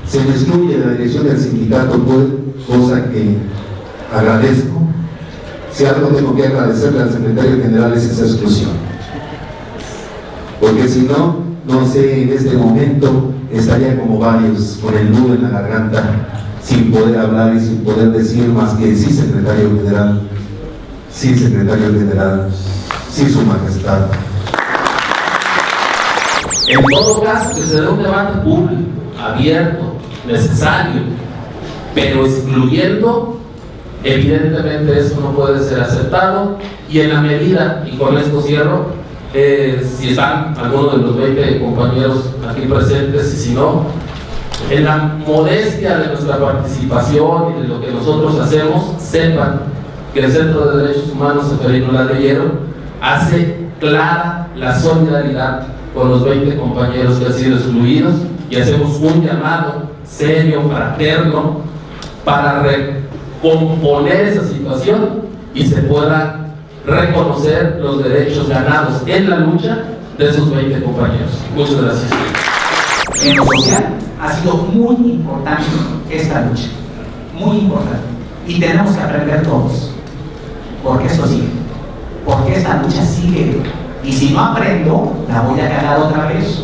Se me excluye de la dirección del sindicato, cosa que agradezco. Si algo tengo que agradecerle al secretario general es esa exclusión, porque si no, no sé, en este momento estaría como varios con el nudo en la garganta, sin poder hablar y sin poder decir más que sí, secretario general, sí, secretario general, sí, su majestad. En todo caso, que se dé un debate público, abierto, necesario, pero excluyendo, evidentemente eso no puede ser aceptado. Y en la medida, y con esto cierro, si están algunos de los 20 compañeros aquí presentes y si no, en la modestia de nuestra participación y de lo que nosotros hacemos, sepan que el Centro de Derechos Humanos Seferino Ladrillero hace clara la solidaridad con los 20 compañeros que han sido excluidos, y hacemos un llamado serio, fraterno, para recomponer esa situación y se pueda reconocer los derechos ganados en la lucha de esos 20 compañeros. Muchas gracias. En lo social ha sido muy importante esta lucha, muy importante, y tenemos que aprender todos, porque esto sigue, porque esta lucha sigue, y si no aprendo, la voy a cagar otra vez.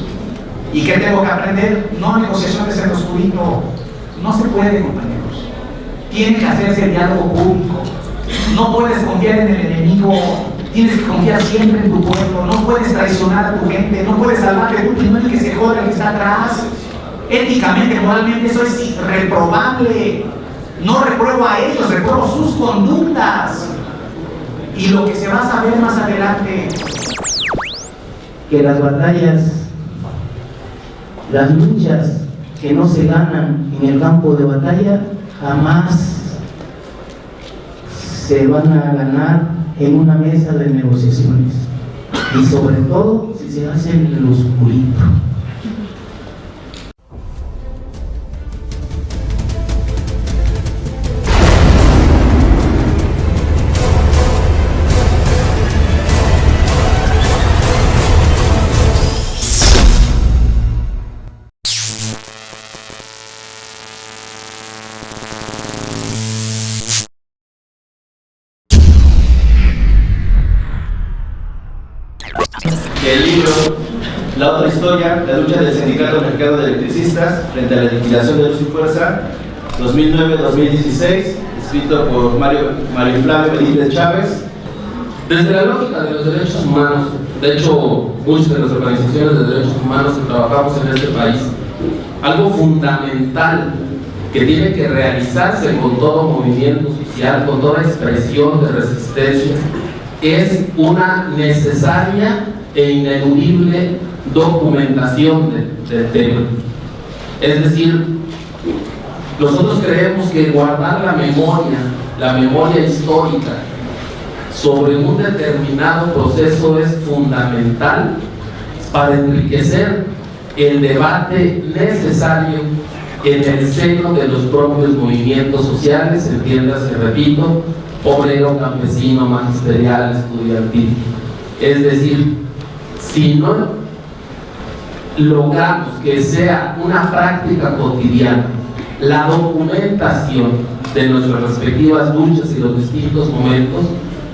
¿Y qué tengo que aprender? No negociaciones en lo oscurito, no se puede, compañeros. Tiene que hacerse el diálogo público. No puedes confiar en el enemigo, tienes que confiar siempre en tu pueblo. No puedes traicionar a tu gente, no puedes salvar de último el que se joda, el que está atrás. Éticamente, moralmente, eso es irreprobable. No repruebo a ellos, repruebo sus conductas. Y lo que se va a saber más adelante, que las batallas, las luchas que no se ganan en el campo de batalla, jamás se van a ganar en una mesa de negociaciones, y sobre todo si se hace en lo oscurito. El libro La otra historia, la lucha del Sindicato Mexicano de Electricistas frente a la liquidación de Luz y Fuerza, 2009-2016, escrito por Mario Flavio Benítez Chávez. Desde la lógica de los derechos humanos, de hecho, muchas de las organizaciones de derechos humanos que trabajamos en este país, algo fundamental que tiene que realizarse con todo movimiento social, con toda expresión de resistencia, es una necesaria e ineludible documentación del tema. Es decir, nosotros creemos que guardar la memoria histórica sobre un determinado proceso es fundamental para enriquecer el debate necesario en el seno de los propios movimientos sociales, entiéndase, repito, obrero, campesino, magisterial, estudiantil. Es decir, si no logramos que sea una práctica cotidiana la documentación de nuestras respectivas luchas y los distintos momentos,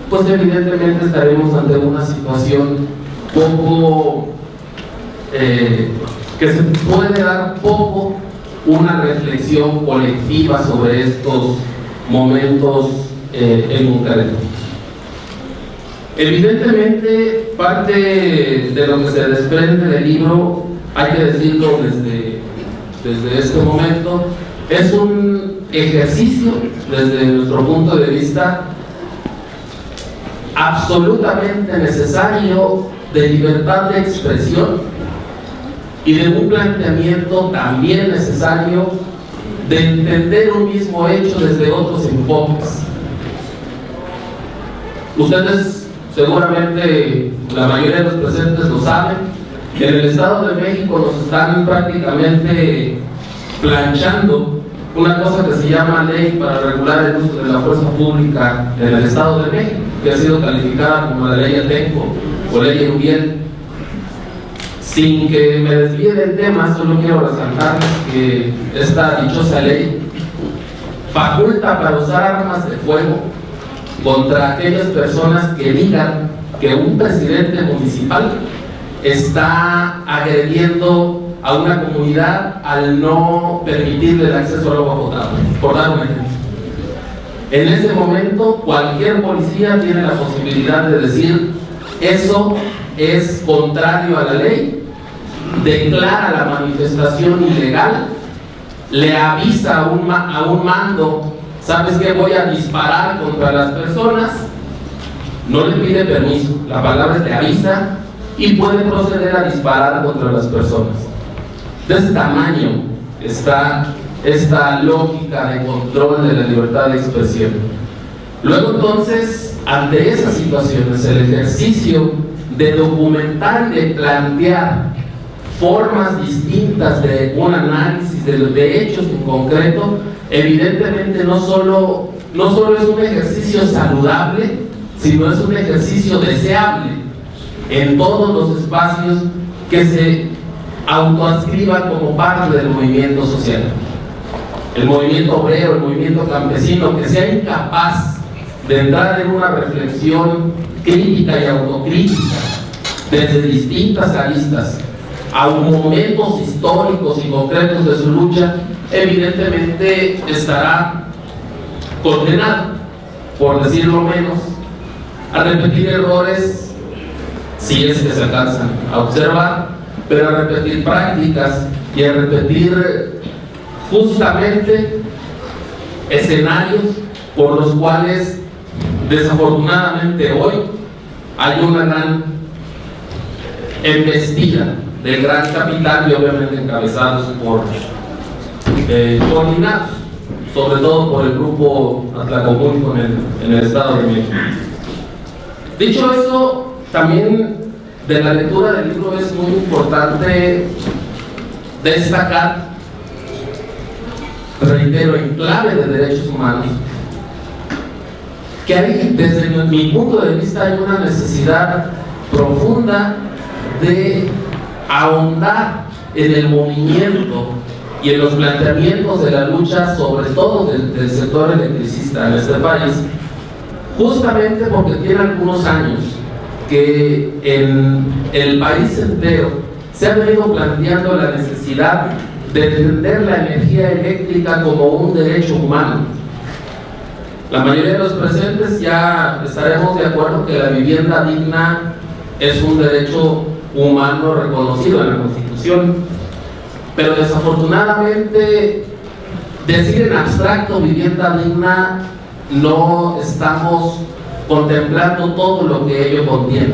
pues evidentemente estaremos ante una situación poco que se puede dar poco una reflexión colectiva sobre estos momentos en concreto. Evidentemente, parte de lo que se desprende del libro, hay que decirlo desde este momento, es un ejercicio, desde nuestro punto de vista, absolutamente necesario de libertad de expresión y de un planteamiento también necesario de entender un mismo hecho desde otros enfoques. Ustedes seguramente, la mayoría de los presentes lo saben, que en el Estado de México nos están prácticamente planchando una cosa que se llama Ley para regular el uso de la fuerza pública en el Estado de México, que ha sido calificada como la Ley Atenco o Ley Erubiel. Sin que me desvíe del tema, solo quiero resaltarles que esta dichosa ley faculta para usar armas de fuego contra aquellas personas que digan que un presidente municipal está agrediendo a una comunidad al no permitirle el acceso al agua potable, por dar un ejemplo. En ese momento, cualquier policía tiene la posibilidad de decir: eso es contrario a la ley, declara la manifestación ilegal, le avisa a un mando: ¿sabes qué? Voy a disparar contra las personas. No le pide permiso, la palabra es le avisa, y puede proceder a disparar contra las personas. De ese tamaño está esta lógica de control de la libertad de expresión. Luego, entonces, ante esas situaciones, el ejercicio de documentar y de plantear formas distintas de un análisis de hechos en concreto, evidentemente no solo es un ejercicio saludable, sino es un ejercicio deseable en todos los espacios que se autoadscriban como parte del movimiento social. El movimiento obrero, el movimiento campesino, que sea incapaz de entrar en una reflexión crítica y autocrítica desde distintas aristas a momentos históricos y concretos de su lucha, evidentemente estará condenado, por decirlo menos, a repetir errores, si es que se alcanzan a observar, pero a repetir prácticas y a repetir justamente escenarios por los cuales desafortunadamente hoy hay una gran embestida del gran capital y obviamente encabezados coordinados sobre todo por el grupo Atlacomulco en el Estado de México. Dicho eso, también de la lectura del libro es muy importante destacar, reitero, en clave de derechos humanos, que hay, desde mi punto de vista, hay una necesidad profunda de ahondar en el movimiento y en los planteamientos de la lucha, sobre todo del sector electricista en este país, justamente porque tiene algunos años que en el país entero se ha venido planteando la necesidad de entender la energía eléctrica como un derecho humano. La mayoría de los presentes ya estaremos de acuerdo que la vivienda digna es un derecho humano reconocido en la Constitución, pero desafortunadamente decir en abstracto vivienda digna no estamos contemplando todo lo que ello contiene.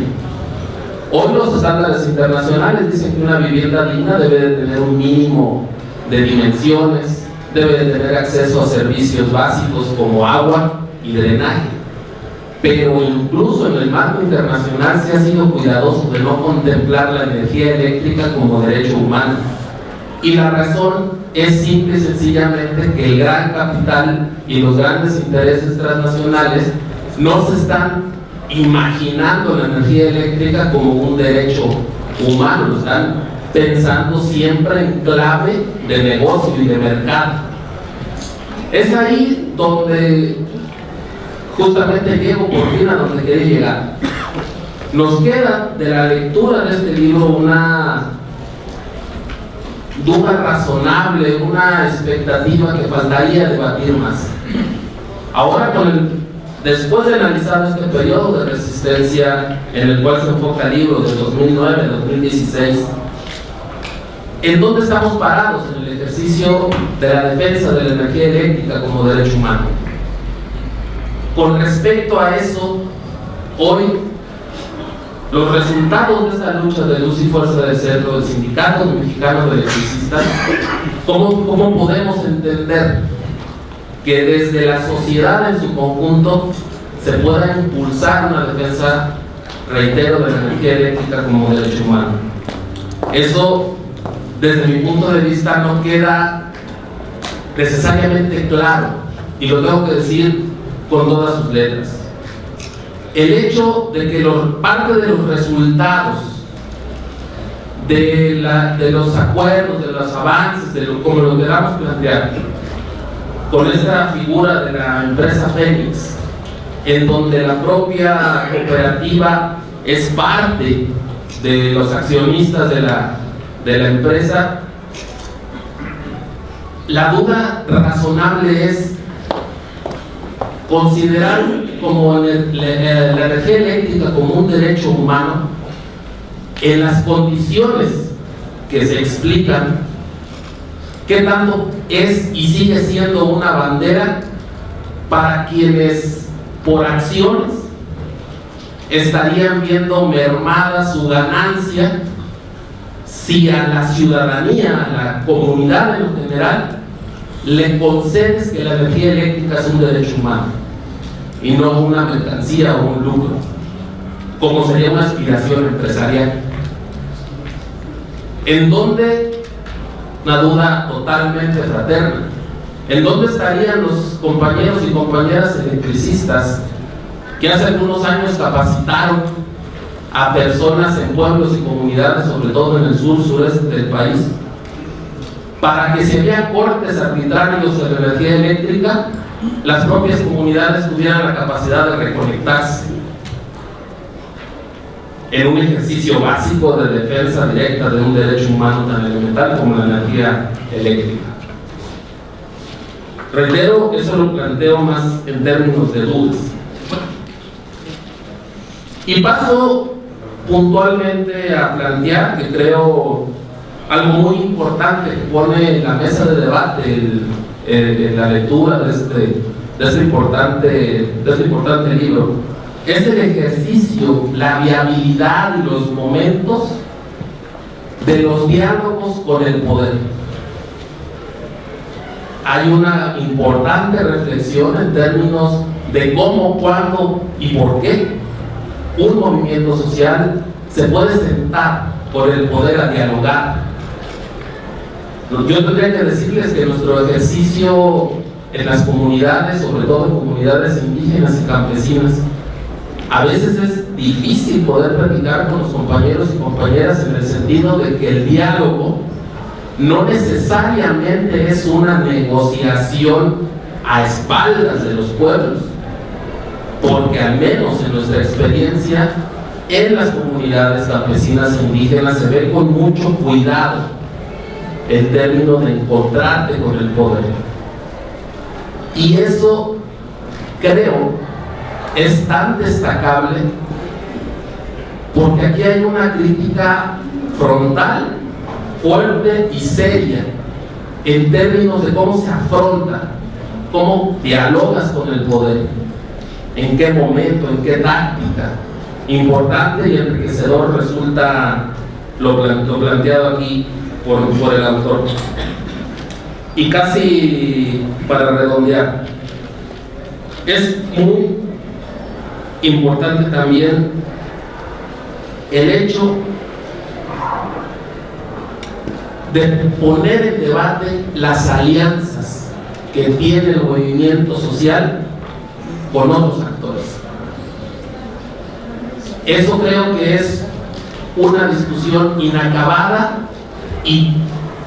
Hoy los estándares internacionales dicen que una vivienda digna debe de tener un mínimo de dimensiones, debe de tener acceso a servicios básicos como agua y drenaje, pero incluso en el marco internacional se ha sido cuidadoso de no contemplar la energía eléctrica como derecho humano, y la razón es simple y sencillamente que el gran capital y los grandes intereses transnacionales no se están imaginando la energía eléctrica como un derecho humano, lo están pensando siempre en clave de negocio y de mercado. Es ahí donde justamente llego por fin a donde quería llegar. Nos queda de la lectura de este libro una duda razonable, una expectativa que faltaría debatir más. Ahora, después de analizar este periodo de resistencia en el cual se enfoca el libro de 2009-2016, ¿en dónde estamos parados en el ejercicio de la defensa de la energía eléctrica como derecho humano? Con respecto a eso, hoy los resultados de esta lucha de luz y fuerza del centro del Sindicato Mexicano de Electricistas, ¿cómo podemos entender que desde la sociedad en su conjunto se pueda impulsar una defensa, reitero, de la energía eléctrica como derecho humano? Eso, desde mi punto de vista, no queda necesariamente claro, y lo tengo que decir con todas sus letras. El hecho de que parte de los resultados de los acuerdos, de los avances, como lo queramos plantear, con esta figura de la empresa Fénix, en donde la propia cooperativa es parte de los accionistas de la empresa, la duda razonable es considerar como la energía eléctrica como un derecho humano en las condiciones que se explican, qué tanto es y sigue siendo una bandera para quienes por acciones estarían viendo mermada su ganancia si a la ciudadanía, a la comunidad en lo general, le concedes que la energía eléctrica es un derecho humano y no una mercancía o un lucro, como sería una aspiración empresarial. ¿En dónde? Una duda totalmente fraterna. ¿En dónde estarían los compañeros y compañeras electricistas que hace algunos años capacitaron a personas en pueblos y comunidades, sobre todo en el sureste del país, para que si había cortes arbitrarios en la energía eléctrica, las propias comunidades tuvieran la capacidad de reconectarse en un ejercicio básico de defensa directa de un derecho humano tan elemental como la energía eléctrica? Reitero, eso lo planteo más en términos de dudas. Y paso puntualmente a plantear, que creo algo muy importante que pone en la mesa de debate en la lectura de este importante libro, es el ejercicio, la viabilidad y los momentos de los diálogos con el poder. Hay una importante reflexión en términos de cómo, cuándo y por qué un movimiento social se puede sentar por el poder a dialogar. Yo tendría que decirles que nuestro ejercicio en las comunidades, sobre todo en comunidades indígenas y campesinas, a veces es difícil poder platicar con los compañeros y compañeras en el sentido de que el diálogo no necesariamente es una negociación a espaldas de los pueblos, porque al menos en nuestra experiencia en las comunidades campesinas e indígenas se ve con mucho cuidado el término de encontrarte con el poder. Y eso creo es tan destacable porque aquí hay una crítica frontal, fuerte y seria en términos de cómo se afronta, cómo dialogas con el poder, en qué momento, en qué táctica. Importante y enriquecedor resulta lo planteado aquí por el autor. Y casi para redondear, es muy importante también el hecho de poner en debate las alianzas que tiene el movimiento social con otros actores. Eso creo que es una discusión inacabada y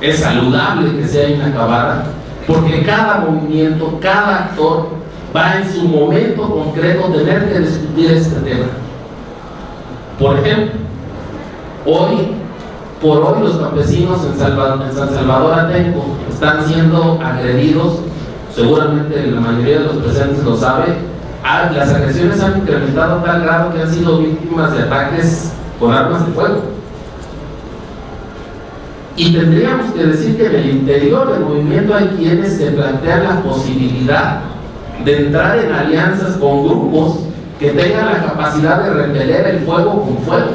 es saludable que sea inacabada, porque cada movimiento, cada actor va en su momento concreto a tener que discutir este tema. Por ejemplo, por hoy los campesinos en San Salvador Atenco están siendo agredidos, seguramente la mayoría de los presentes lo sabe. Las agresiones han incrementado a tal grado que han sido víctimas de ataques con armas de fuego. Y tendríamos que decir que en el interior del movimiento hay quienes se plantean la posibilidad de entrar en alianzas con grupos que tengan la capacidad de repeler el fuego con fuego.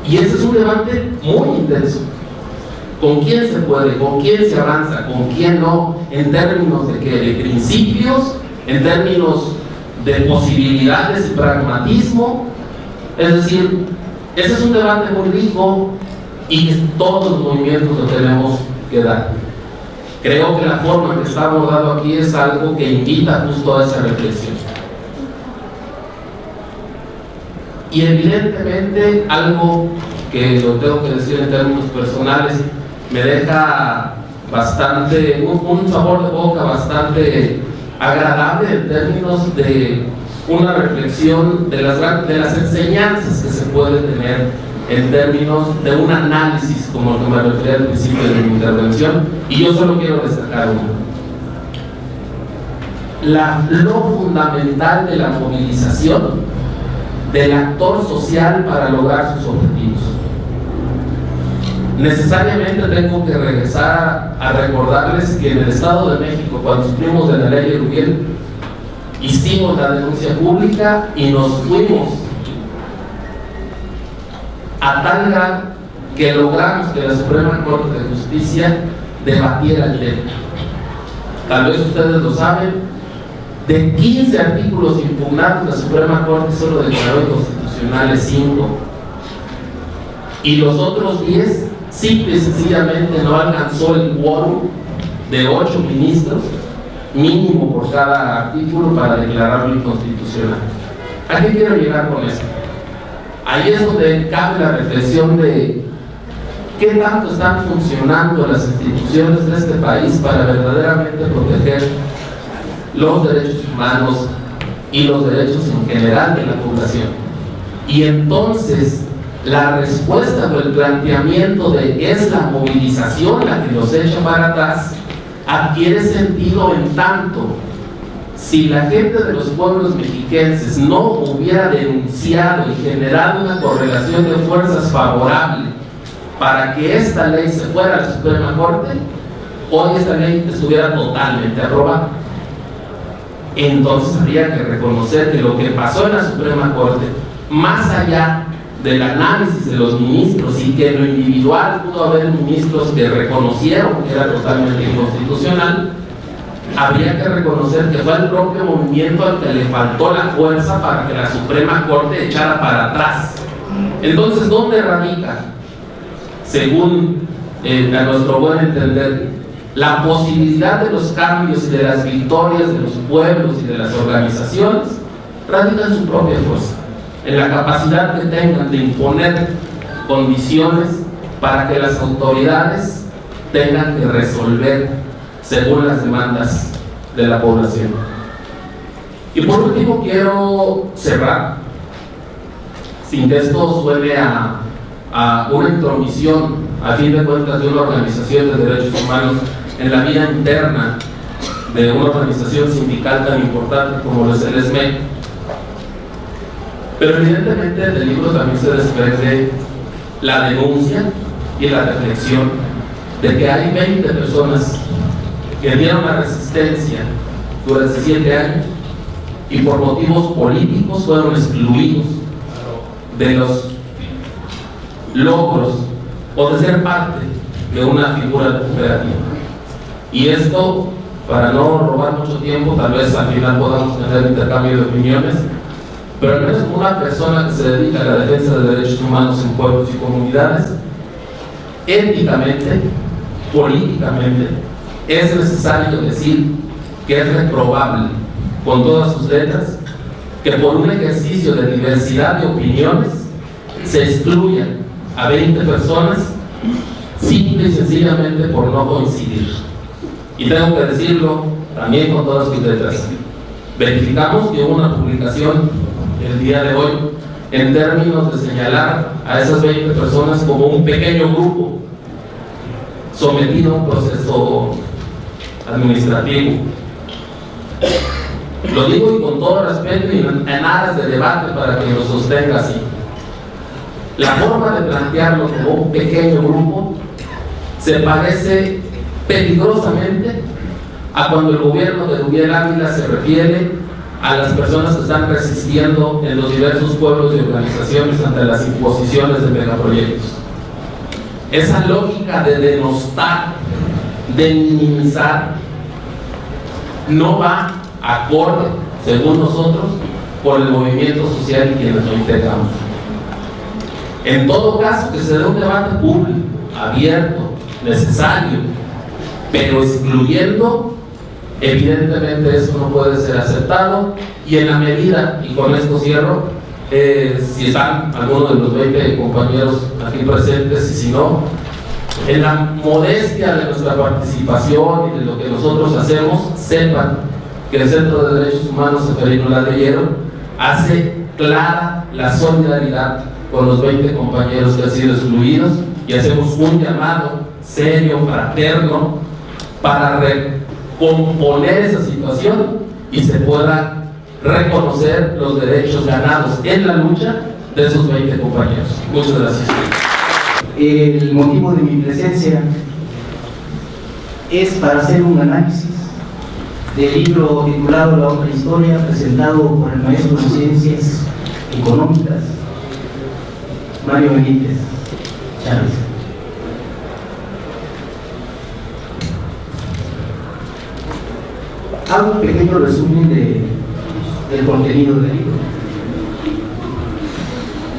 Y ese es un debate muy intenso. ¿Con quién se puede? ¿Con quién se avanza? ¿Con quién no? En términos de principios, en términos de posibilidades y pragmatismo. Es decir, ese es un debate muy rico y que todos los movimientos lo tenemos que dar. Creo que la forma que está abordado aquí es algo que invita justo a esa reflexión. Y evidentemente algo que lo tengo que decir en términos personales, me deja bastante, un sabor de boca bastante agradable en términos de una reflexión de las enseñanzas que se puede tener en términos de un análisis, como el que me refería al principio de mi intervención, y yo solo quiero destacar uno. Lo fundamental de la movilización del actor social para lograr sus objetivos. Necesariamente tengo que regresar a recordarles que en el Estado de México, cuando sufrimos de la ley Erubiel, hicimos la denuncia pública y nos fuimos a tal grado que logramos que la Suprema Corte de Justicia debatiera el tema. Tal vez ustedes lo saben, de 15 artículos impugnados, la Suprema Corte solo declaró inconstitucionales 5, y los otros 10 simple y sencillamente no alcanzó el quórum de 8 ministros mínimo por cada artículo para declararlo inconstitucional. ¿A qué quiero llegar con esto? Ahí es donde cabe la reflexión de qué tanto están funcionando las instituciones de este país para verdaderamente proteger los derechos humanos y los derechos en general de la población. Y entonces la respuesta o el planteamiento de es la movilización la que los echa para atrás adquiere sentido en tanto si la gente de los pueblos mexiquenses no hubiera denunciado y generado una correlación de fuerzas favorable para que esta ley se fuera a la Suprema Corte, hoy esta ley estuviera totalmente aprobada. Entonces habría que reconocer que lo que pasó en la Suprema Corte, más allá del análisis de los ministros, y que en lo individual pudo haber ministros que reconocieron que era totalmente inconstitucional, habría que reconocer que fue el propio movimiento al que le faltó la fuerza para que la Suprema Corte echara para atrás. Entonces, ¿dónde radica, según a nuestro buen entender, la posibilidad de los cambios y de las victorias de los pueblos y de las organizaciones? Radica en su propia fuerza, en la capacidad que tengan de imponer condiciones para que las autoridades tengan que resolver según las demandas de la población. Y por último quiero cerrar, sin que esto suene a una intromisión, a fin de cuentas, de una organización de derechos humanos en la vida interna de una organización sindical tan importante como lo es el SME. Pero evidentemente del libro también se desprende la denuncia y la reflexión de que hay 20 personas que dieron la resistencia durante 7 años y por motivos políticos fueron excluidos de los logros o de ser parte de una figura cooperativa. Y esto, para no robar mucho tiempo, tal vez al final podamos tener intercambio de opiniones, pero al menos como una persona que se dedica a la defensa de derechos humanos en pueblos y comunidades, éticamente, políticamente, es necesario decir que es reprobable, con todas sus letras, que por un ejercicio de diversidad de opiniones se excluya a 20 personas simple y sencillamente por no coincidir. Y tengo que decirlo también con todas sus letras. Verificamos que hubo una publicación el día de hoy en términos de señalar a esas 20 personas como un pequeño grupo sometido a un proceso administrativo. Lo digo y con todo respeto y en aras de debate para que lo sostenga así. La forma de plantearlo como un pequeño grupo se parece peligrosamente a cuando el gobierno de Rubiel Ávila se refiere a las personas que están resistiendo en los diversos pueblos y organizaciones ante las imposiciones de megaproyectos. Esa lógica de denostar, de minimizar, no va acorde, según nosotros, por el movimiento social y quienes lo integramos. En todo caso, que se dé un debate público, abierto, necesario, pero excluyendo, evidentemente eso no puede ser aceptado, y en la medida, y con esto cierro, si están algunos de los 20 compañeros aquí presentes y si no, en la modestia de nuestra participación y de lo que nosotros hacemos, sepan que el Centro de Derechos Humanos Seferino Ladrillero hace clara la solidaridad con los 20 compañeros que han sido excluidos y hacemos un llamado serio, fraterno, para recomponer esa situación y se pueda reconocer los derechos ganados en la lucha de esos 20 compañeros. Muchas gracias. El motivo de mi presencia es para hacer un análisis del libro titulado La Otra Historia, presentado por el maestro de Ciencias Económicas, Mario Benítez Chávez. Hago un pequeño resumen del contenido del libro.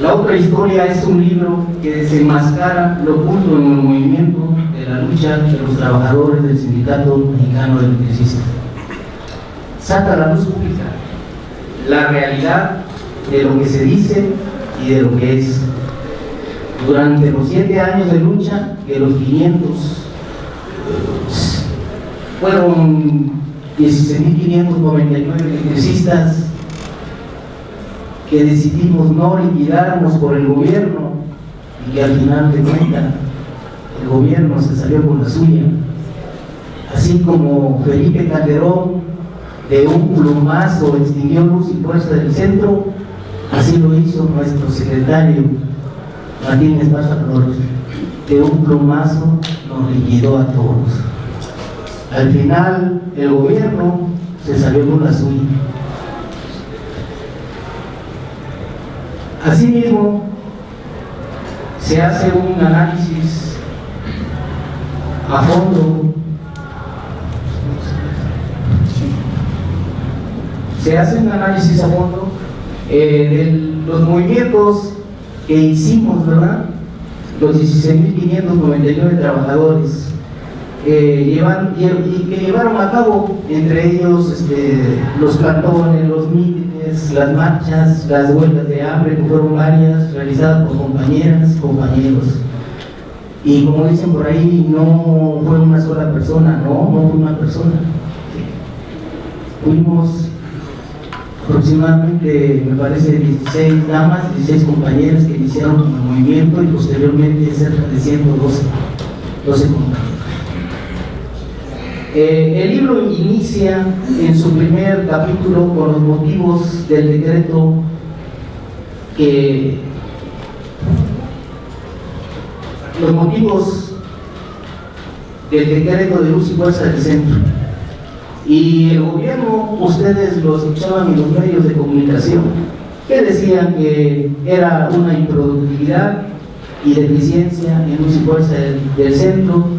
La Otra Historia es un libro que desenmascara lo oculto en el movimiento de la lucha de los trabajadores del Sindicato Mexicano de Electricistas. Saca a la luz pública la realidad de lo que se dice y de lo que es. Durante los 7 años de lucha, de los 500, fueron 16.599 electricistas que decidimos no liquidarnos por el gobierno y que al final de cuentas el gobierno se salió con la suya. Así como Felipe Calderón de un plumazo extinguió Luz y Fuerza del Centro, así lo hizo nuestro secretario Martín Esparza Flores. De un plumazo nos liquidó a todos. Al final el gobierno se salió con la suya. Asimismo, se hace un análisis a fondo, de los movimientos que hicimos, ¿verdad? Los 16.599 trabajadores que llevaron a cabo, entre ellos los plantones, los mítines, las marchas, las huelgas de hambre, que fueron varias, realizadas por compañeras, compañeros. Y como dicen por ahí, no fue una sola persona, no fue una persona. Fuimos aproximadamente, me parece, 16 damas, 16 compañeras que iniciaron con el movimiento y posteriormente cerca de 112 compañeros. El libro inicia en su primer capítulo con los motivos del decreto de Luz y Fuerza del Centro. Y el gobierno, ustedes lo escuchaban en los medios de comunicación, que decían que era una improductividad y deficiencia en Luz y Fuerza del Centro,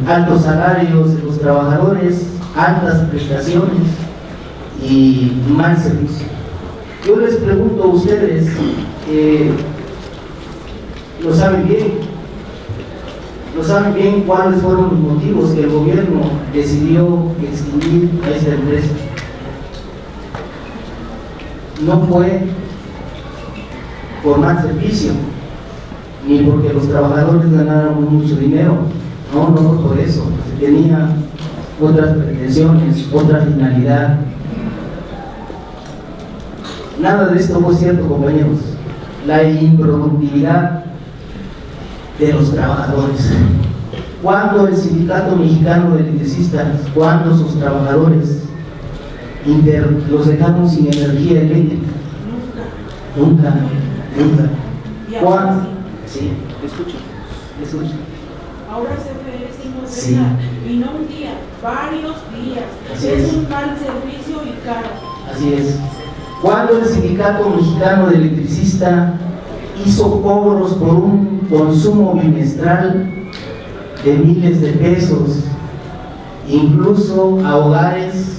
altos salarios de los trabajadores, altas prestaciones y mal servicio. Yo les pregunto a ustedes, ¿lo saben bien cuáles fueron los motivos que el gobierno decidió extinguir a esta empresa? No fue por mal servicio, ni porque los trabajadores ganaron mucho dinero, no fue por eso, se tenía otras pretensiones, otra finalidad. Nada de esto fue cierto, compañeros. La improductividad de los trabajadores. Cuando el Sindicato Mexicano de Electricistas, cuando sus trabajadores los dejaron sin energía eléctrica? Nunca. ¿Cuándo? Sí, escucho. Ahora CFE sin Sí. y no un día, varios días. Así es es. un mal servicio y caro. Así es. Cuando el Sindicato Mexicano de Electricistas hizo cobros por un consumo bimestral de miles de pesos, incluso a hogares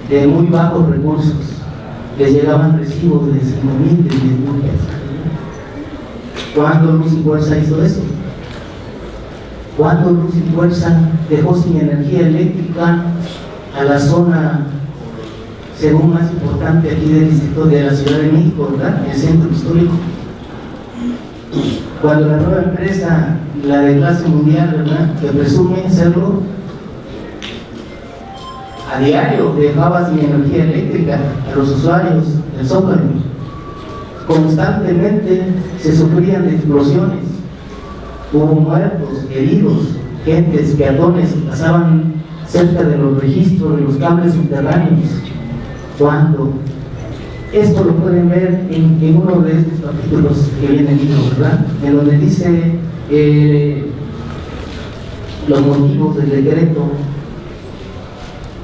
de muy bajos recursos, les llegaban recibos de 5,000, de 10,000 pesos. ¿Cuándo Luz y Fuerza hizo eso? ¿Cuándo Luz y Fuerza dejó sin energía eléctrica a la zona según más importante aquí del distrito de la Ciudad de México, ¿verdad? El centro histórico. Cuando la nueva empresa, la de clase mundial, ¿verdad?, que presume serlo, a diario dejaba sin energía eléctrica a los usuarios del Zócalo. Constantemente se sufrían de explosiones, hubo muertos, heridos, gentes, peatones pasaban cerca de los registros de los cables subterráneos. Cuando esto lo pueden ver en uno de estos capítulos que viene en el libro, ¿verdad?, en donde dice los motivos del decreto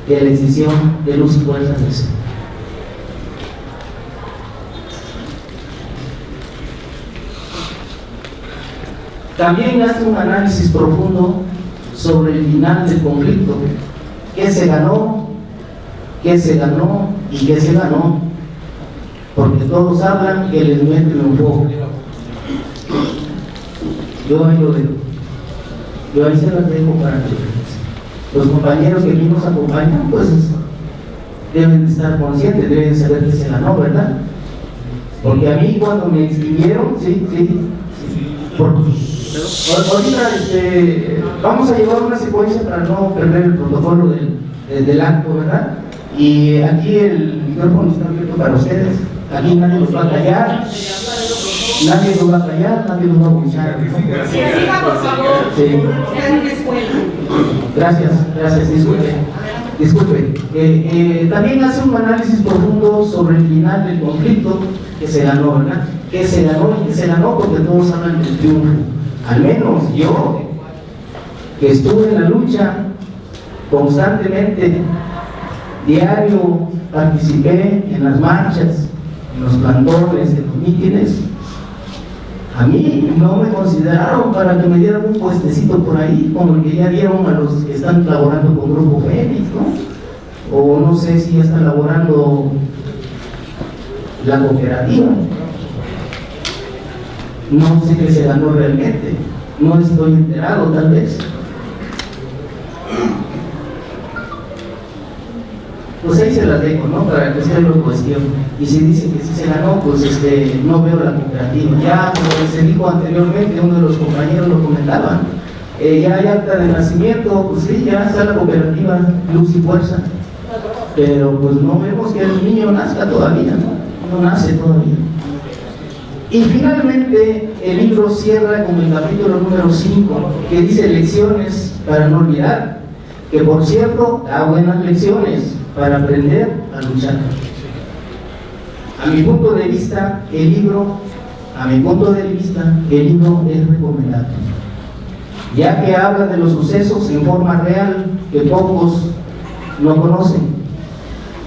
de la decisión de luz y fuerza del Estado. También hace un análisis profundo sobre el final del conflicto, qué se ganó y qué se ganó, porque todos hablan que el elemento triunfó. Yo ahí lo dejo, yo ahí se las dejo para que los compañeros que aquí nos acompañan, pues deben de estar conscientes, deben saber que se ganó, ¿verdad? Porque a mí cuando me inscribieron, ahorita vamos a llevar una secuencia para no perder el protocolo del acto, ¿verdad? Y aquí el micrófono está abierto para ustedes. Aquí nadie nos va a callar, nadie nos va a escuchar. Sí, siga, por favor. Sí. Está en una escuela. Gracias, disculpe. También hace un análisis profundo sobre el final del conflicto que se ganó, ¿verdad? Que se ganó y que se ganó porque todos hablan del triunfo. Al menos yo, que estuve en la lucha constantemente, diario, participé en las marchas, en los plantones, en los mítines. A mí no me consideraron para que me dieran un puestecito por ahí, como el que ya dieron a los que están laborando con Grupo Fénix, ¿no? O no sé si ya están laborando la cooperativa. No sé qué se ganó realmente, no estoy enterado tal vez. Pues ahí se las dejo, ¿no? Para que sea lo cuestión. Y si dicen que sí se ganó, pues no veo la cooperativa. Ya, como se dijo anteriormente, uno de los compañeros lo comentaban, ya hay acta de nacimiento, pues sí, ya está la cooperativa Luz y Fuerza. Pero pues no vemos que el niño nazca todavía, ¿no? No nace todavía. Y finalmente el libro cierra con el capítulo número 5, que dice lecciones para no olvidar, que por cierto da buenas lecciones para aprender a luchar. A mi punto de vista, el libro es recomendable, ya que habla de los sucesos en forma real que pocos no conocen,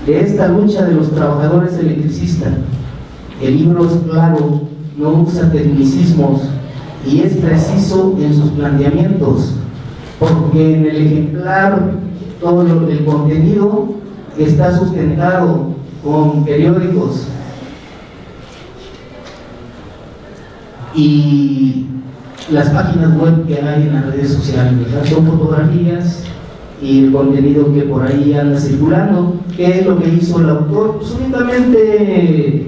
de esta lucha de los trabajadores electricistas. El libro es claro, no usa tecnicismos y es preciso en sus planteamientos, porque en el ejemplar todo el contenido está sustentado con periódicos y las páginas web que hay en las redes sociales, ¿verdad? Son fotografías y el contenido que por ahí anda circulando. ¿Qué es lo que hizo el autor? Pues únicamente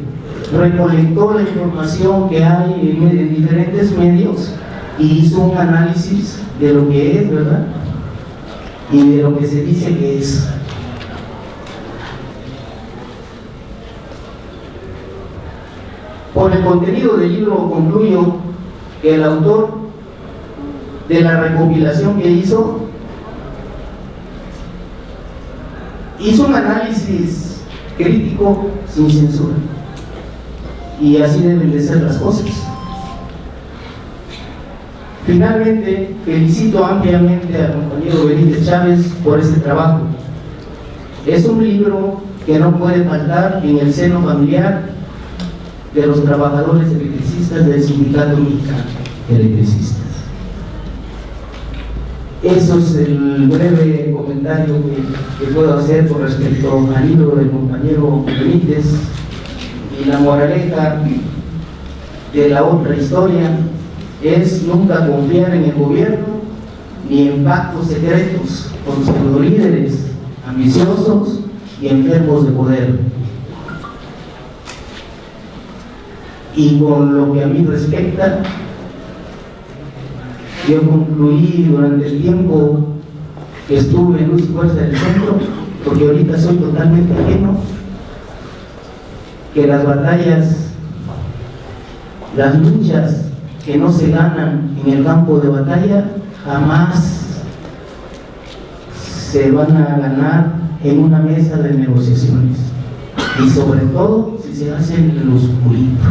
recolectó la información que hay en diferentes medios y hizo un análisis de lo que es, ¿verdad? Y de lo que se dice que es. Por el contenido del libro concluyo que el autor de la recopilación que hizo un análisis crítico sin censura, y así deben de ser las cosas. Finalmente, felicito ampliamente al compañero Benítez Chávez por este trabajo. Es un libro que no puede faltar en el seno familiar de los trabajadores electricistas del Sindicato Mexicano de Electricistas. Eso es el breve comentario que puedo hacer con respecto al libro del compañero Benítez. Y la moraleja de la otra historia es nunca confiar en el gobierno ni en pactos secretos con pseudolíderes ambiciosos y enfermos de poder. Y con lo que a mí respecta, yo concluí durante el tiempo que estuve en Luz y Fuerza del Centro, porque ahorita soy totalmente ajeno, que las batallas, las luchas que no se ganan en el campo de batalla, jamás se van a ganar en una mesa de negociaciones, y sobre todo si se hacen en lo oscurito.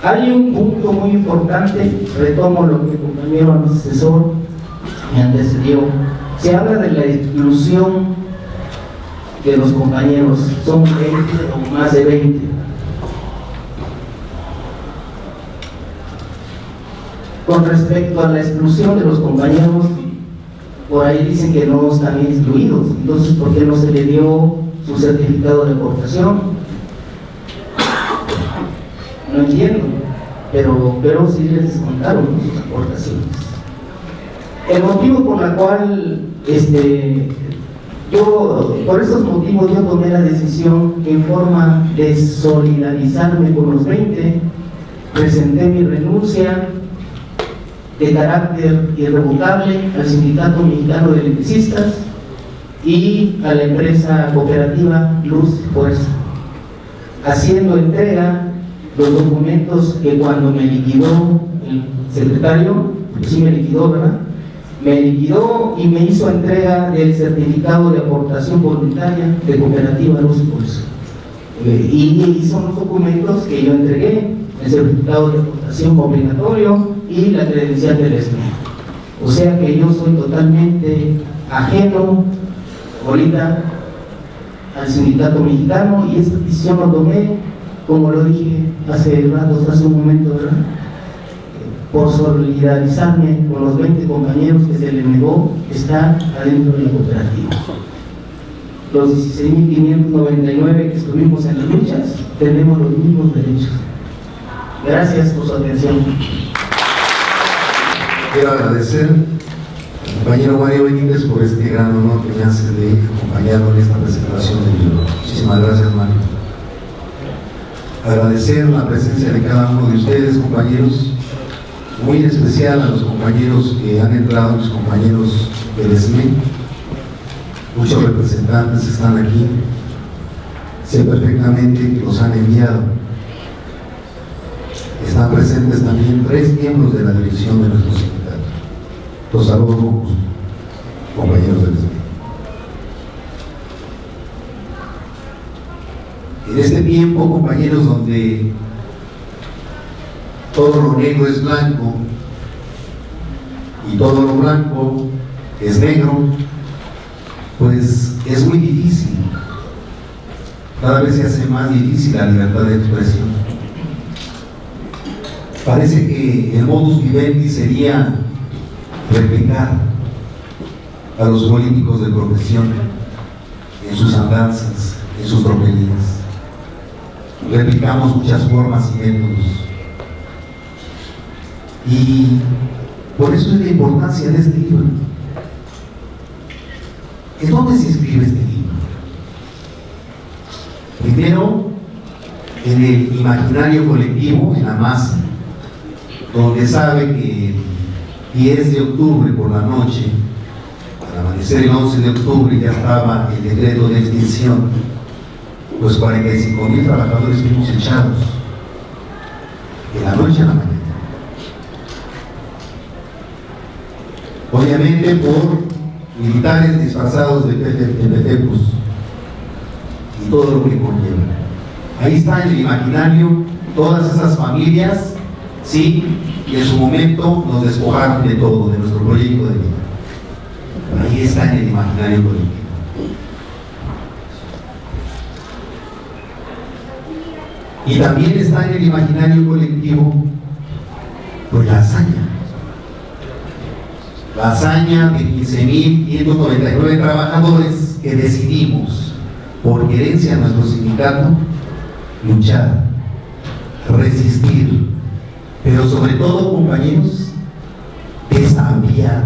Hay un punto muy importante, retomo lo que el compañero asesor me antecedió. Se habla de la exclusión de los compañeros, son 20 o más de 20. Con respecto a la exclusión de los compañeros, por ahí dicen que no están excluidos, entonces ¿por qué no se le dio su certificado de aportación? No entiendo, pero sí les descontaron sus aportaciones. El motivo por el cual por esos motivos yo tomé la decisión en forma de solidarizarme con los 20, presenté mi renuncia de carácter irrevocable al Sindicato Mexicano de Electricistas y a la empresa cooperativa Luz y Fuerza, haciendo entrega los documentos que cuando me liquidó el secretario, sí me liquidó, ¿verdad? Me liquidó y me hizo entrega del certificado de aportación voluntaria de cooperativa Luz y Fuerza. Y son los documentos que yo entregué, el certificado de aportación obligatorio y la credencial del estudio. O sea que yo soy totalmente ajeno ahorita al sindicato mexicano, y esta decisión lo tomé, como lo dije hace un momento, ¿verdad?, por solidarizarme con los 20 compañeros que se les negó estar adentro de la cooperativa. Los 16.599 que estuvimos en las luchas tenemos los mismos derechos. Gracias por su atención. Quiero agradecer al compañero Mario Benítez por este gran honor que me hace de acompañarlo en esta presentación del libro. Muchísimas gracias, Mario. Agradecer la presencia de cada uno de ustedes, compañeros, muy en especial a los compañeros que han entrado, los compañeros del SME. Muchos representantes están aquí, sé perfectamente que los han enviado. Están presentes también 3 miembros de la dirección de nuestro sindicato. Los saludo con gusto, compañeros del SME. En este tiempo, compañeros, donde todo lo negro es blanco y todo lo blanco es negro, pues es muy difícil, cada vez se hace más difícil la libertad de expresión. Parece que el modus vivendi sería replicar a los políticos de profesión en sus andanzas, en sus tropelías. Replicamos muchas formas y métodos, y por eso es la importancia de este libro. ¿En dónde se inscribe este libro? Primero, en el imaginario colectivo, en la masa, donde sabe que el 10 de octubre por la noche, al amanecer el 11 de octubre, ya estaba el decreto de extinción. Los 45.000 trabajadores fuimos echados de la noche a la mañana. Obviamente por militares disfrazados de petepus y todo lo que conlleva. Ahí está en el imaginario todas esas familias, sí, que en su momento nos despojaron de todo, de nuestro proyecto de vida. Ahí está en el imaginario colectivo. Y también está en el imaginario colectivo pues la hazaña de 15.599 trabajadores que decidimos, por querencia de nuestro sindicato, luchar, resistir, pero sobre todo, compañeros, desafiar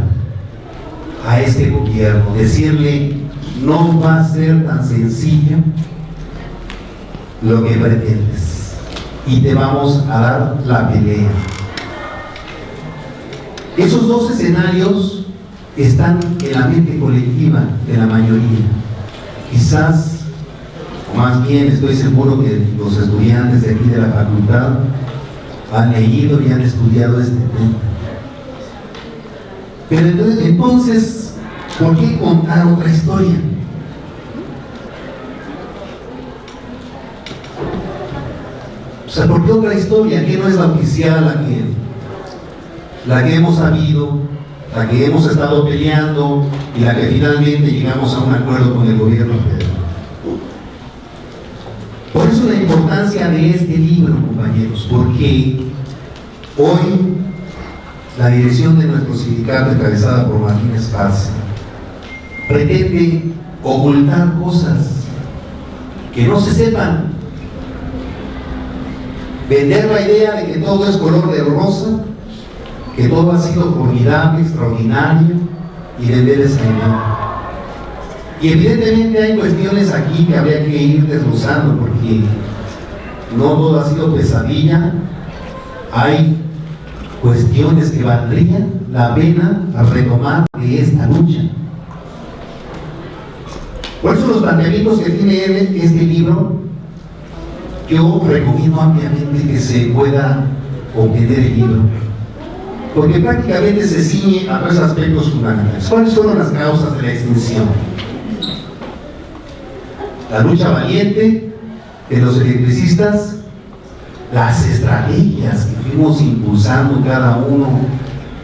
a este gobierno, decirle no va a ser tan sencillo lo que pretendes y te vamos a dar la pelea. Esos dos escenarios están en la mente colectiva de la mayoría. Quizás, o más bien estoy seguro que los estudiantes de aquí de la facultad han leído y han estudiado este tema. Pero entonces, ¿por qué contar otra historia? O sea, ¿por qué otra historia que no es la oficial, la que hemos sabido, la que hemos estado peleando y la que finalmente llegamos a un acuerdo con el gobierno federal? Por eso la importancia de este libro, compañeros, porque hoy la dirección de nuestro sindicato, encabezada por Martín Esparza, pretende ocultar cosas que no se sepan, vender la idea de que todo es color de rosa, que todo ha sido formidable, extraordinario, y vender esa idea. Y evidentemente hay cuestiones aquí que habría que ir desglosando, porque no todo ha sido pesadilla. Hay cuestiones que valdrían la pena retomar de esta lucha. Por eso los planteamientos que tiene este libro, yo recomiendo ampliamente que se pueda obtener el libro, porque prácticamente se ciñe a tres aspectos fundamentales. ¿Cuáles fueron las causas de la extinción? La lucha valiente de los electricistas, las estrategias que fuimos impulsando cada uno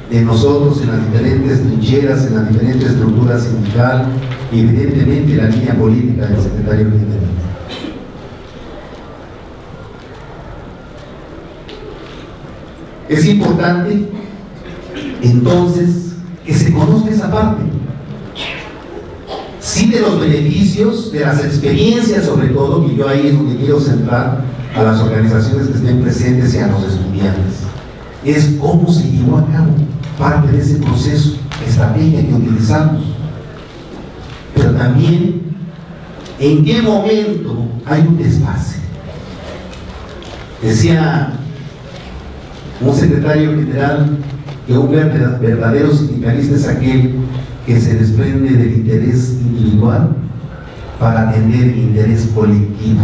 de nosotros en las diferentes trincheras, en la diferente estructura sindical y evidentemente la línea política del secretario general. Es importante entonces que se conozca esa parte, sí, de los beneficios, de las experiencias sobre todo, que yo ahí es donde quiero centrar a las organizaciones que estén presentes y a los estudiantes. Es cómo se llevó a cabo parte de ese proceso, estrategia que utilizamos, pero también en qué momento hay un desfase. Decía un secretario general que un verdadero sindicalista es aquel que se desprende del interés individual para atender el interés colectivo.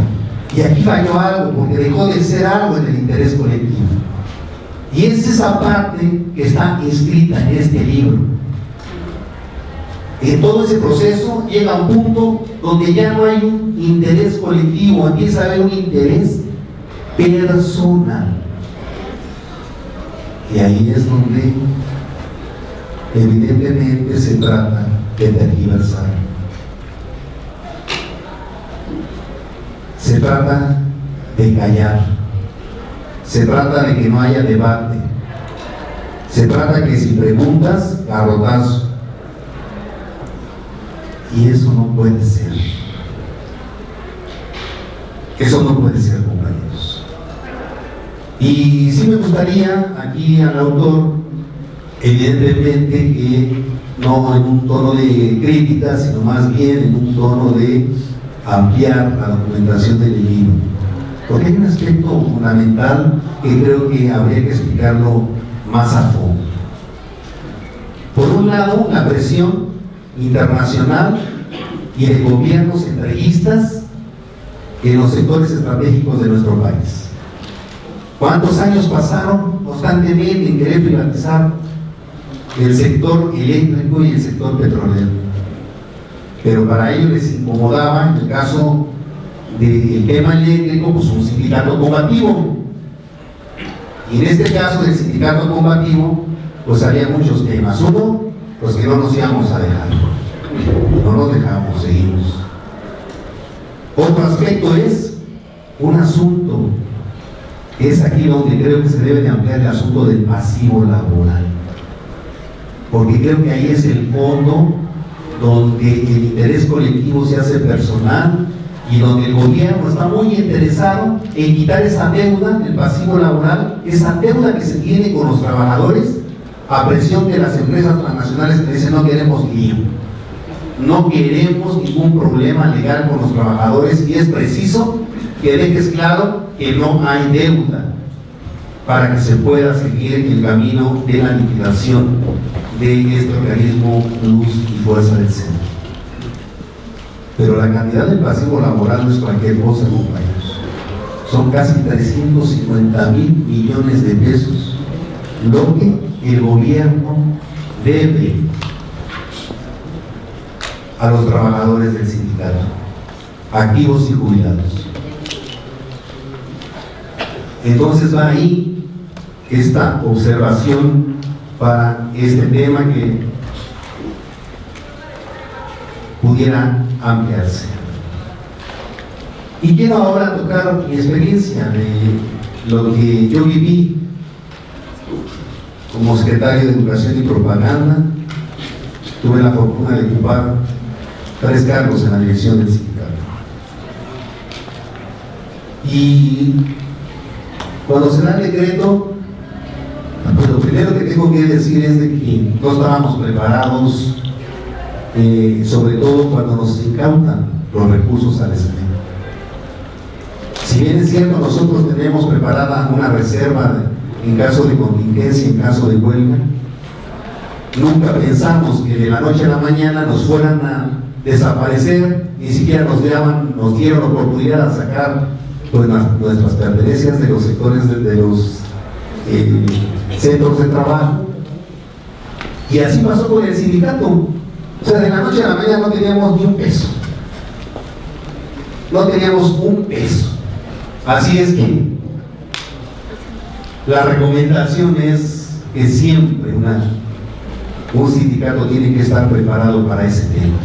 Y aquí falló algo, porque dejó de ser algo en el interés colectivo. Y es esa parte que está inscrita en este libro. En todo ese proceso llega a un punto donde ya no hay un interés colectivo, empieza a haber un interés personal. Y ahí es donde evidentemente se trata de tergiversar. Se trata de callar. Se trata de que no haya debate. Se trata que si preguntas, garrotazo. Y eso no puede ser. Eso no puede ser, compañeros. Y sí me gustaría aquí al autor, evidentemente que no en un tono de crítica, sino más bien en un tono de ampliar la documentación del libro, porque hay un aspecto fundamental que creo que habría que explicarlo más a fondo. Por un lado, la presión internacional y de gobiernos centralistas en los sectores estratégicos de nuestro país. ¿Cuántos años pasaron constantemente en querer privatizar el sector eléctrico y el sector petrolero? Pero para ellos les incomodaba, en el caso del tema eléctrico, pues un sindicato combativo. Y en este caso del sindicato combativo, pues había muchos temas. Uno, pues que no nos íbamos a dejar. No nos dejamos, seguimos. Otro aspecto es un asunto, es aquí donde creo que se debe de ampliar el asunto del pasivo laboral, porque creo que ahí es el fondo donde el interés colectivo se hace personal y donde el gobierno está muy interesado en quitar esa deuda, el pasivo laboral, esa deuda que se tiene con los trabajadores a presión de las empresas transnacionales que dicen no queremos lío. No queremos ningún problema legal con los trabajadores y es preciso que dejes claro que no hay deuda para que se pueda seguir el camino de la liquidación de este organismo Luz y Fuerza del Centro. Pero la cantidad del pasivo laboral no es cualquier cosa, compañeros. Son casi 350,000 millones de pesos lo que el gobierno debe a los trabajadores del sindicato, activos y jubilados. Entonces va ahí esta observación para este tema que pudiera ampliarse. Y quiero ahora tocar mi experiencia de lo que yo viví como secretario de Educación y Propaganda. Tuve la fortuna de ocupar 3 cargos en la dirección del sindicato. Y cuando se da el decreto, pues lo primero que tengo que decir es de que no estábamos preparados, sobre todo cuando nos incautan los recursos al Estado. Si bien es cierto, nosotros tenemos preparada una reserva en caso de contingencia, en caso de huelga, nunca pensamos que de la noche a la mañana nos fueran a desaparecer, ni siquiera nos dieron oportunidad de sacar pues, nuestras pertenencias de los sectores de los centros de trabajo. Y así pasó con el sindicato. O sea, de la noche a la mañana no teníamos ni un peso. No teníamos un peso. Así es que la recomendación es que siempre un sindicato tiene que estar preparado para ese tema.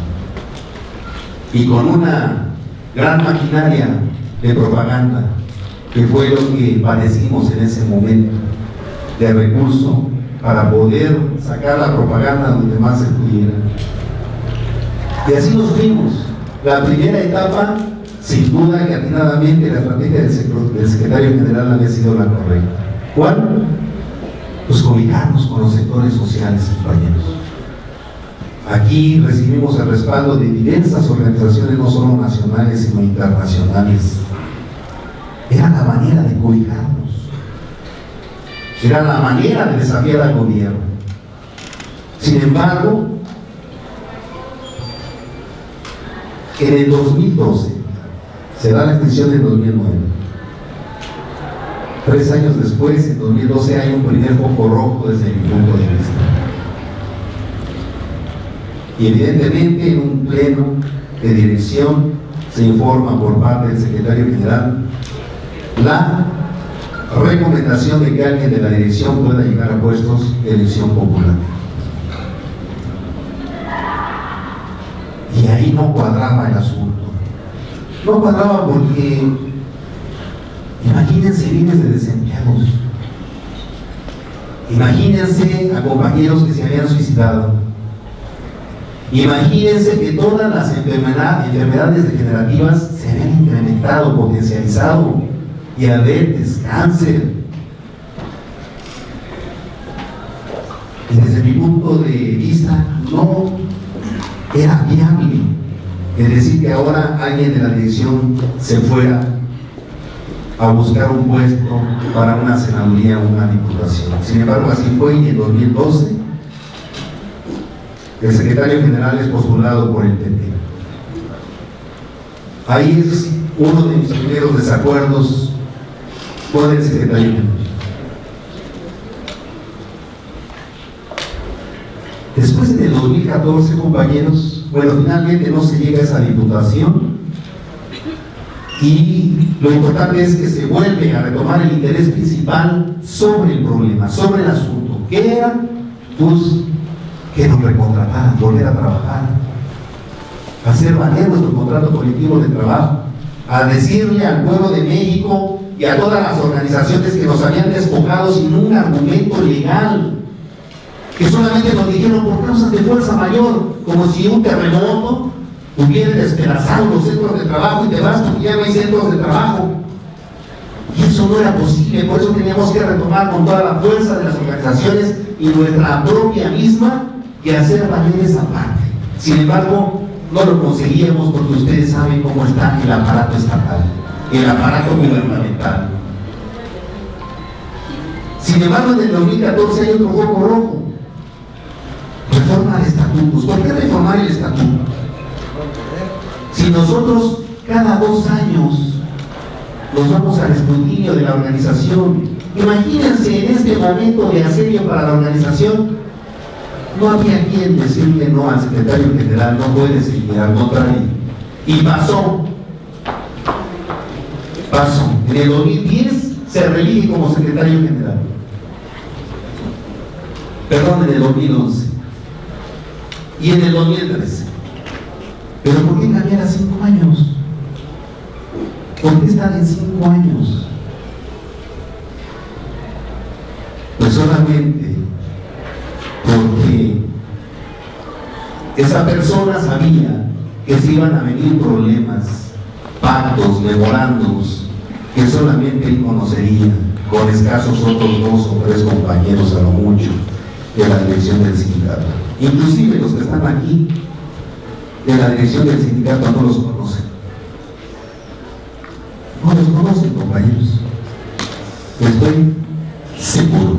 Y con una gran maquinaria de propaganda, que fue lo que padecimos en ese momento, de recurso para poder sacar la propaganda donde más se pudiera. Y así nos fuimos. La primera etapa, sin duda que atinadamente la estrategia del secretario general había sido la correcta. ¿Cuál? Pues cobijarnos con los sectores sociales, compañeros. Aquí recibimos el respaldo de diversas organizaciones, no solo nacionales, sino internacionales. Era la manera de cobijarnos. Era la manera de desafiar al gobierno. Sin embargo, en el 2012, se da la extensión en 2009. 3 años después, en 2012, hay un primer foco rojo desde mi punto de vista. Y evidentemente en un pleno de dirección se informa por parte del secretario general la recomendación de que alguien de la dirección pueda llegar a puestos de elección popular. Y ahí no cuadraba el asunto. No cuadraba porque imagínense miles de desempleados. Imagínense a compañeros que se habían suicidado. Imagínense que todas las enfermedades degenerativas se habían incrementado, potencializado. Diabetes, cáncer. Y desde mi punto de vista no era viable es decir que ahora alguien de la dirección se fuera a buscar un puesto para una senaduría o una diputación. Sin embargo, así fue, y en 2012 el secretario general es postulado por el PP. Ahí es uno de mis primeros desacuerdos con el secretario general. Después, en el 2014, compañeros, bueno, finalmente no se llega a esa diputación, y lo importante es que se vuelve a retomar el interés principal sobre el problema, sobre el asunto, que era, pues, que nos recontrataran, volver a trabajar, hacer valer nuestro contrato colectivo de trabajo, a decirle al pueblo de México y a todas las organizaciones que nos habían despojado sin un argumento legal, que solamente nos dijeron por causas de fuerza mayor, como si un terremoto hubiera despedazado los centros de trabajo y te vas porque ya no hay centros de trabajo. Y eso no era posible, por eso teníamos que retomar con toda la fuerza de las organizaciones y nuestra propia misma y hacer valer esa parte. Sin embargo, no lo conseguíamos porque ustedes saben cómo está el aparato estatal, el aparato gubernamental. Sin embargo, en el 2014 hay otro foco rojo: reforma de estatutos. ¿Por qué reformar el estatuto? Si nosotros cada 2 años nos vamos al escrutinio de la organización, imagínense en este momento de asedio para la organización, no había quien decirle no al secretario general, no puede seguir, al contrario. Y pasó. En el 2010 se reelige como secretario general. Perdón, en el 2011. Y en el 2013. ¿Pero por qué cambiar a 5 años? ¿Por qué estar en 5 años? Pues solamente porque esa persona sabía que se iban a venir problemas, pactos, memorandos, que solamente él conocería, con escasos otros 2 o 3 compañeros a lo mucho de la dirección del sindicato. Inclusive los que están aquí de la dirección del sindicato no los conocen. No los conocen, compañeros. Estoy seguro.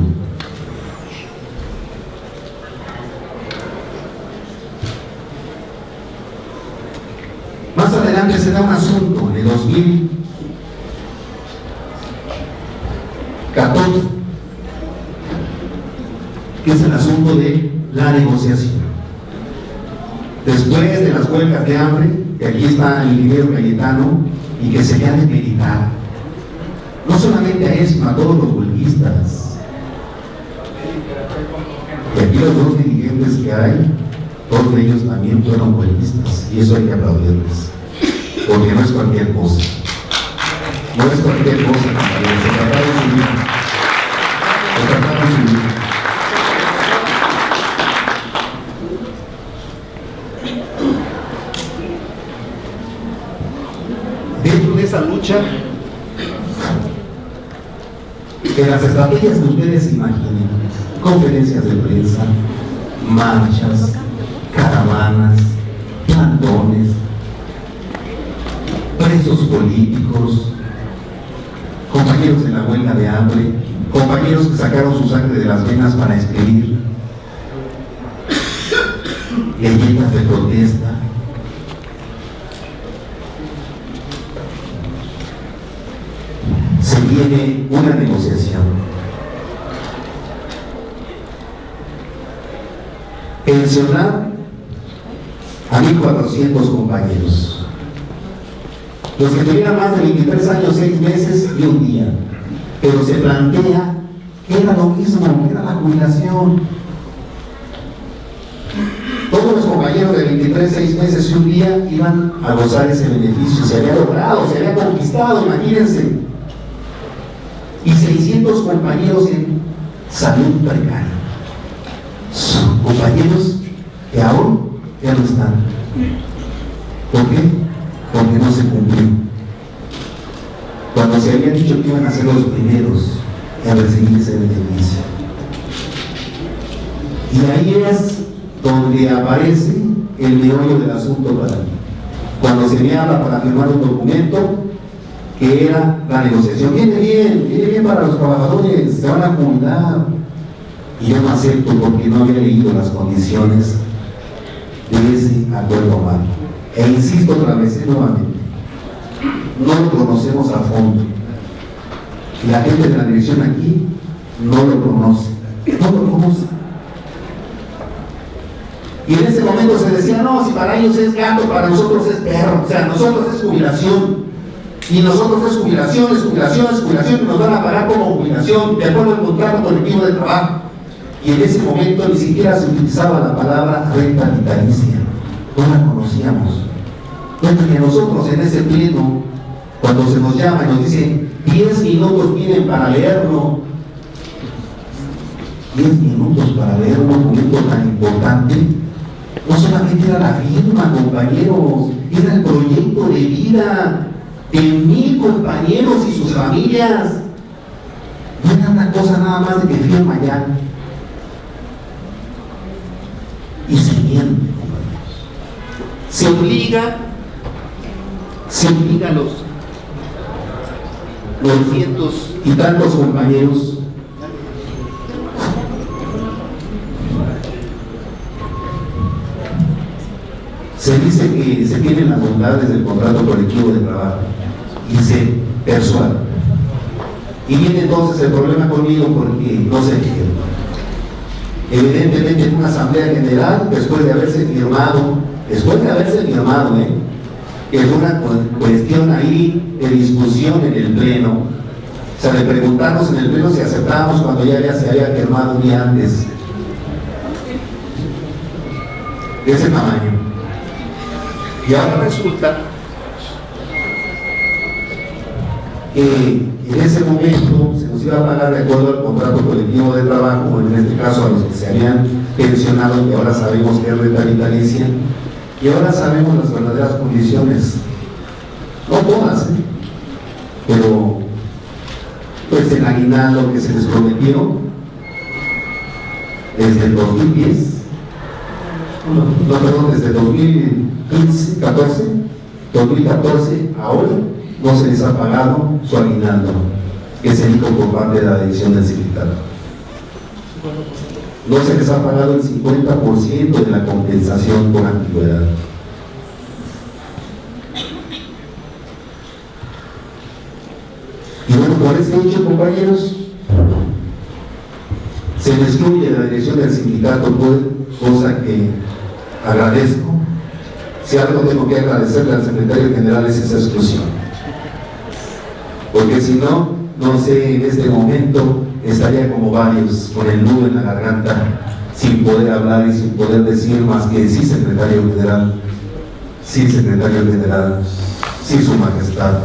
Más adelante se da un asunto en el 2014, que es el asunto de la negociación. Después de las huelgas de hambre, que aquí está el ingeniero Cayetano, y que se le ha de meditar, no solamente a él, sino a todos los huelguistas. Y aquí los 2 dirigentes que hay, todos ellos también fueron huelguistas, y eso hay que aplaudirles, porque no es cualquier cosa. No es cualquier cosa, compañeros. Se trataron su vida. Se trataron su vida. Dentro de esa lucha, de las estrategias que ustedes imaginen, conferencias de prensa, marchas, caravanas, plantones, presos políticos, compañeros de la huelga de hambre, compañeros que sacaron su sangre de las venas para escribir leyendas de protesta. Se viene una negociación. Pensionar a 1,400 compañeros, los que tuvieran más de 23 años, 6 meses y 1 día, pero se plantea que era lo mismo, que era la jubilación. Todos los compañeros de 23, 6 meses y 1 día iban a gozar ese beneficio. Se había logrado, se había conquistado, imagínense. Y 600 compañeros en salud precaria. Son compañeros que ahora ya no están. ¿Por qué? Porque no se cumplió. Cuando se había dicho que iban a ser los primeros en recibir ese beneficio. Y ahí es donde aparece el meollo del asunto para mí. Cuando se me habla para firmar un documento que era la negociación, viene bien para los trabajadores, se van a jubilar. Y yo no acepto porque no había leído las condiciones de ese acuerdo marco. E insisto otra vez, nuevamente, no lo conocemos a fondo. Y la gente de la dirección aquí no lo conoce. Y en ese momento se decía, no, si para ellos es gato, para nosotros es perro. O sea, nosotros es jubilación. Y nosotros es jubilación, y nos van a pagar como jubilación, de acuerdo al contrato colectivo de trabajo. Y en ese momento ni siquiera se utilizaba la palabra renta vitalicia, no la conocíamos. Entonces que nosotros en ese pleno, cuando se nos llama y nos dicen 10 minutos tienen para leerlo, 10 minutos para leer un documento tan importante, no solamente era la firma, compañeros, era el proyecto de vida de 1000 compañeros y sus familias. No era una cosa nada más de que firma ya. Y se miente, compañeros. se obliga a los cientos y tantos compañeros se dice que se tienen las bondades del contrato colectivo de trabajo y se persuade. Y viene entonces el problema conmigo porque no se entiende. Evidentemente en una asamblea general, después de haberse firmado, que fue una cuestión ahí de discusión en el pleno, o sea, le preguntamos en el pleno si aceptábamos cuando ya se había firmado un día antes, de ese tamaño. Y ahora resulta que en ese momento se nos iba a pagar de acuerdo al contrato colectivo de trabajo, o en este caso a los que se habían pensionado, y ahora sabemos que es renta vitalicia, y ahora sabemos las verdaderas condiciones, no todas, pero pues el aguinaldo que se les prometió desde el 2010, desde 2014, ahora no se les ha pagado su aguinaldo, que se dijo por parte de la dirección del sindicato. No se les ha pagado el 50% de la compensación por antigüedad. Y bueno, por ese hecho, compañeros, se me excluye de la dirección del sindicato, cosa que agradezco. Si algo tengo que agradecerle al secretario general es esa exclusión, porque si no, no sé, en este momento estaría como varios con el nudo en la garganta, sin poder hablar y sin poder decir más que sí, secretario general, sí, secretario general, sí, su majestad.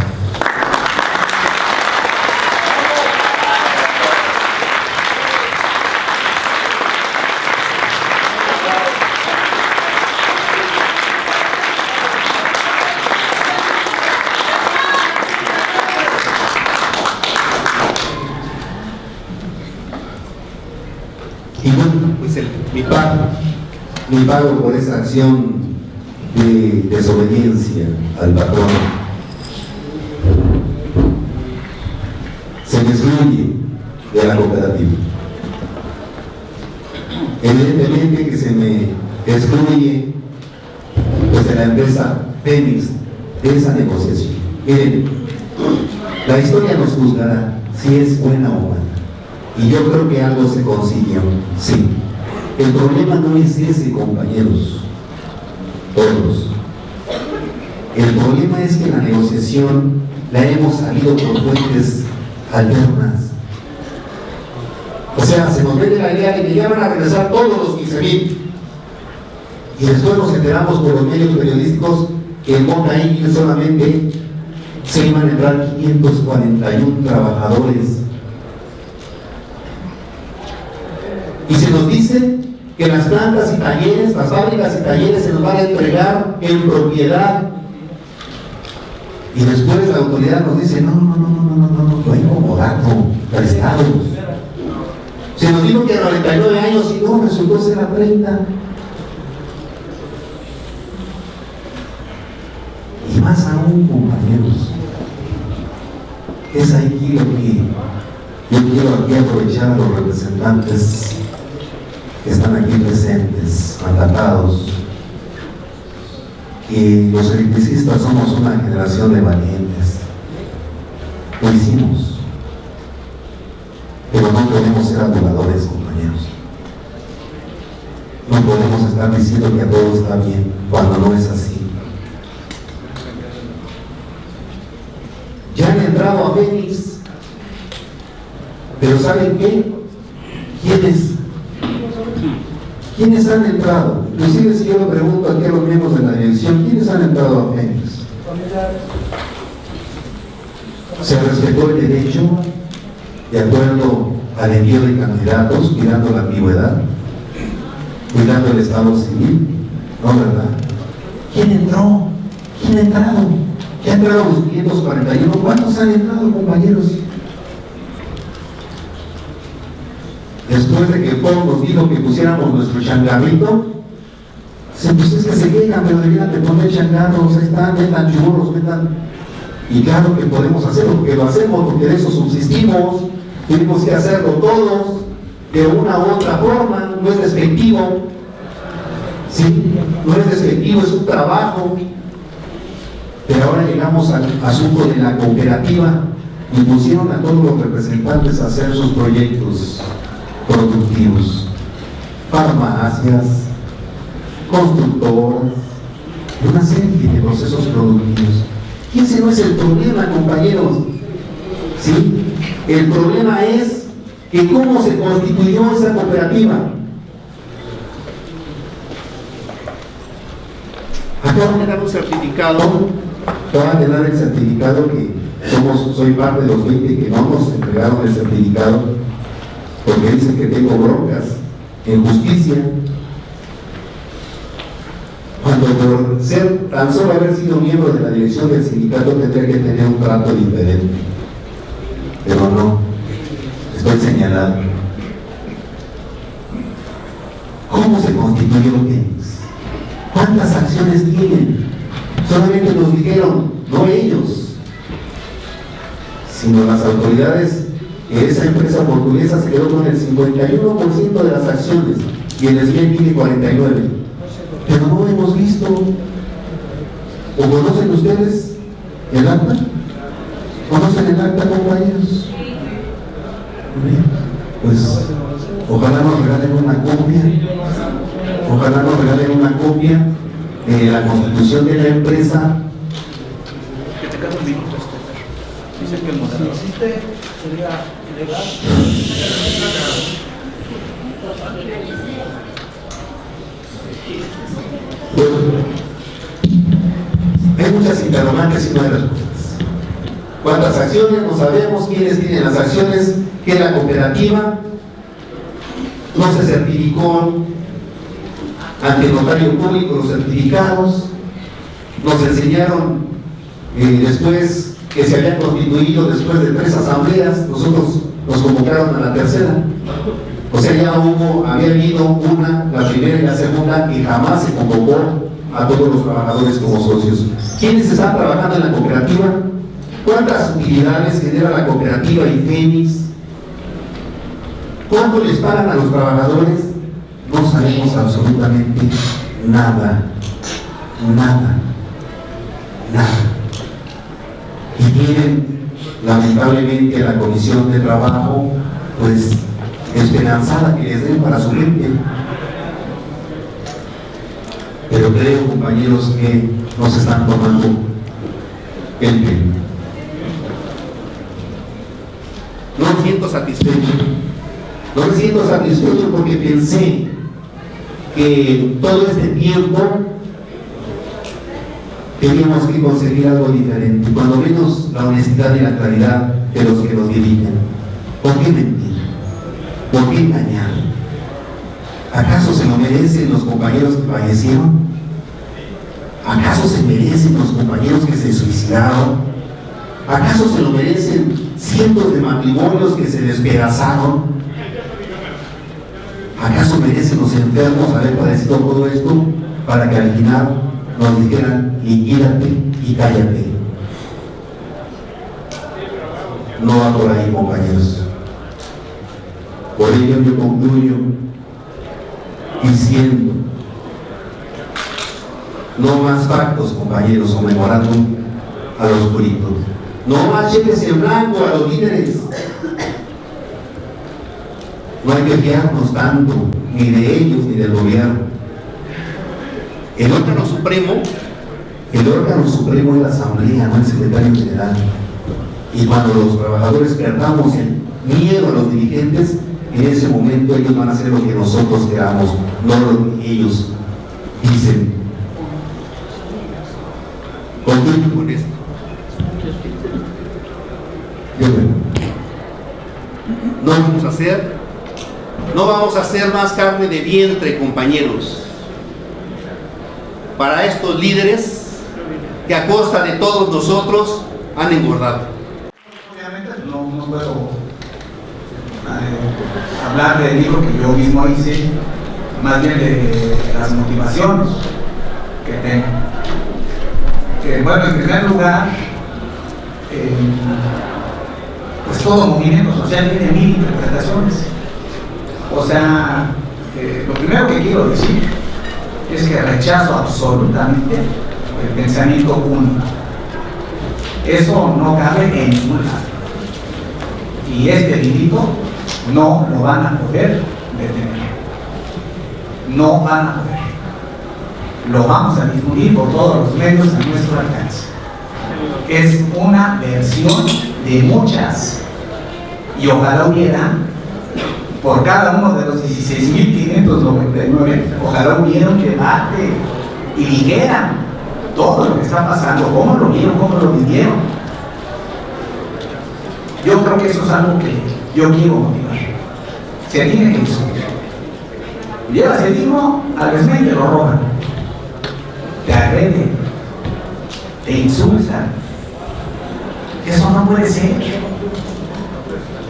Y bueno, pues mi pago por esa acción de desobediencia al patrón se me excluye de la cooperativa. Evidentemente que se me excluye pues de la empresa Fénix de esa negociación. Miren, la historia nos juzgará si es buena o mala. Y yo creo que algo se consiguió, sí. El problema no es ese, compañeros, todos. El problema es que la negociación la hemos salido por fuentes alternas. O sea, se nos vende la idea de que ya van a regresar todos los 15,000. Y después nos enteramos por los medios periodísticos que en Moncaín solamente se iban a entrar 541 trabajadores. Y se nos dice que las plantas y talleres, las fábricas y talleres se nos van a entregar en propiedad. Y después la autoridad nos dice, no hay como dato, prestados. Se nos dijo que a 99 años y no, resultó ser a 30. Y más aún, compañeros, es aquí lo que yo quiero aquí aprovechar a los representantes que están aquí presentes, mandatados, que los electricistas somos una generación de valientes. Lo hicimos, pero no podemos ser aduladores, compañeros. No podemos estar diciendo que todo está bien cuando no es así. Ya han entrado a Fénix, pero ¿saben qué? ¿Quiénes han entrado? Inclusive si yo le pregunto aquí a los miembros de la dirección, ¿quiénes han entrado a Fénix? Se respetó el derecho de acuerdo al envío de candidatos, cuidando la ambigüedad, cuidando el estado civil, ¿no, verdad? ¿Quién entró? ¿Quién ha entrado? ¿Ya han entrado los 541? ¿Cuántos han entrado, compañeros? Después de que Paul nos dijo que pusiéramos nuestro changarrito, Pues es que se quejan, pero deberían de poner changarros, ahí están, metan churros, metan. Y claro que podemos hacerlo, porque lo hacemos, porque de eso subsistimos, tuvimos que hacerlo todos, de una u otra forma, no es despectivo, ¿sí? No es despectivo, es un trabajo. Pero ahora llegamos al asunto de la cooperativa y pusieron a todos los representantes a hacer sus proyectos productivos, farmacias, constructoras, una serie de procesos productivos. Y ese no es el problema, compañeros, ¿sí? El problema es que cómo se constituyó esa cooperativa. Acá van a dar un certificado, van a dar el certificado que soy parte de los 20 que no nos entregaron el certificado porque dicen que tengo broncas en justicia, cuando por ser tan solo haber sido miembro de la dirección del sindicato tendría que tener un trato diferente, pero no, estoy señalando. ¿Cómo se constituyó Pemex? ¿Cuántas acciones tienen? Solamente nos dijeron, no ellos, sino las autoridades, que esa empresa portuguesa se quedó con el 51% de las acciones y el SBI tiene 49%. Pero no hemos visto. ¿O conocen ustedes el acta? ¿Conocen el acta, compañeros? Pues ojalá nos regalen una copia. Ojalá nos regalen una copia de la constitución de la empresa. Que te quede un minuto, dice que el moderador. Si existe, sería ilegal. Bueno, hay muchas interrogantes y no hay respuestas. ¿Cuántas acciones? No sabemos. ¿Quiénes tienen las acciones? ¿Qué es la cooperativa? No se certificó ante el notario público los certificados. Nos enseñaron después que se habían constituido después de 3 asambleas. Nosotros nos convocaron a la tercera. O sea, ya había habido una, la primera y la segunda, que jamás se convocó a todos los trabajadores como socios. ¿Quiénes están trabajando en la cooperativa? ¿Cuántas utilidades genera la cooperativa y Fénix? ¿Cuánto les pagan a los trabajadores? No sabemos absolutamente nada. Nada. Y tienen, lamentablemente, la Comisión de Trabajo, pues, esperanzada que les den para su gente. Pero creo, compañeros, que nos están tomando el pelo. No me siento satisfecho. No me siento satisfecho porque pensé que todo este tiempo teníamos que conseguir algo diferente, cuando menos la honestidad y la claridad de los que nos dirigen. ¿Por qué mentir? ¿Por qué engañar? ¿Acaso se lo merecen los compañeros que fallecieron? ¿Acaso se merecen los compañeros que se suicidaron? ¿Acaso se lo merecen cientos de matrimonios que se despedazaron? ¿Acaso merecen los enfermos haber padecido todo esto para que al final nos dijeran liquídate y cállate? No va por ahí, compañeros. Por ello yo concluyo diciendo: no más pactos, compañeros, o memorándum a los políticos. No más cheques en blanco a los líderes. No hay que fiarnos tanto, ni de ellos ni del gobierno. El órgano supremo es la asamblea, no el secretario general. Y cuando los trabajadores perdamos el miedo a los dirigentes, en ese momento ellos van a hacer lo que nosotros queramos, no lo que ellos dicen. Concluyo con esto. No vamos a hacer más carne de vientre, compañeros, para estos líderes que a costa de todos nosotros han engordado. Obviamente no puedo hablar del libro que yo mismo hice, más bien de las motivaciones que tengo. Bueno, en primer lugar, pues todo movimiento social tiene 1000 interpretaciones. O sea, lo primero que quiero decir es que rechazo absolutamente el pensamiento único. Eso no cabe en ningún lado. Y este delito no lo van a poder detener. No van a poder. Lo vamos a difundir por todos los medios a nuestro alcance. Es una versión de muchas. Y ojalá hubiera, por cada uno de los 16.599, ojalá hubiera un debate y dijeran todo lo que está pasando, cómo lo vieron, cómo lo vivieron. Yo creo que eso es algo que yo quiero motivar. Se tiene que discutir. Llevas el libro al desmén, te lo roban, te agreden, te insultan. Eso no puede ser.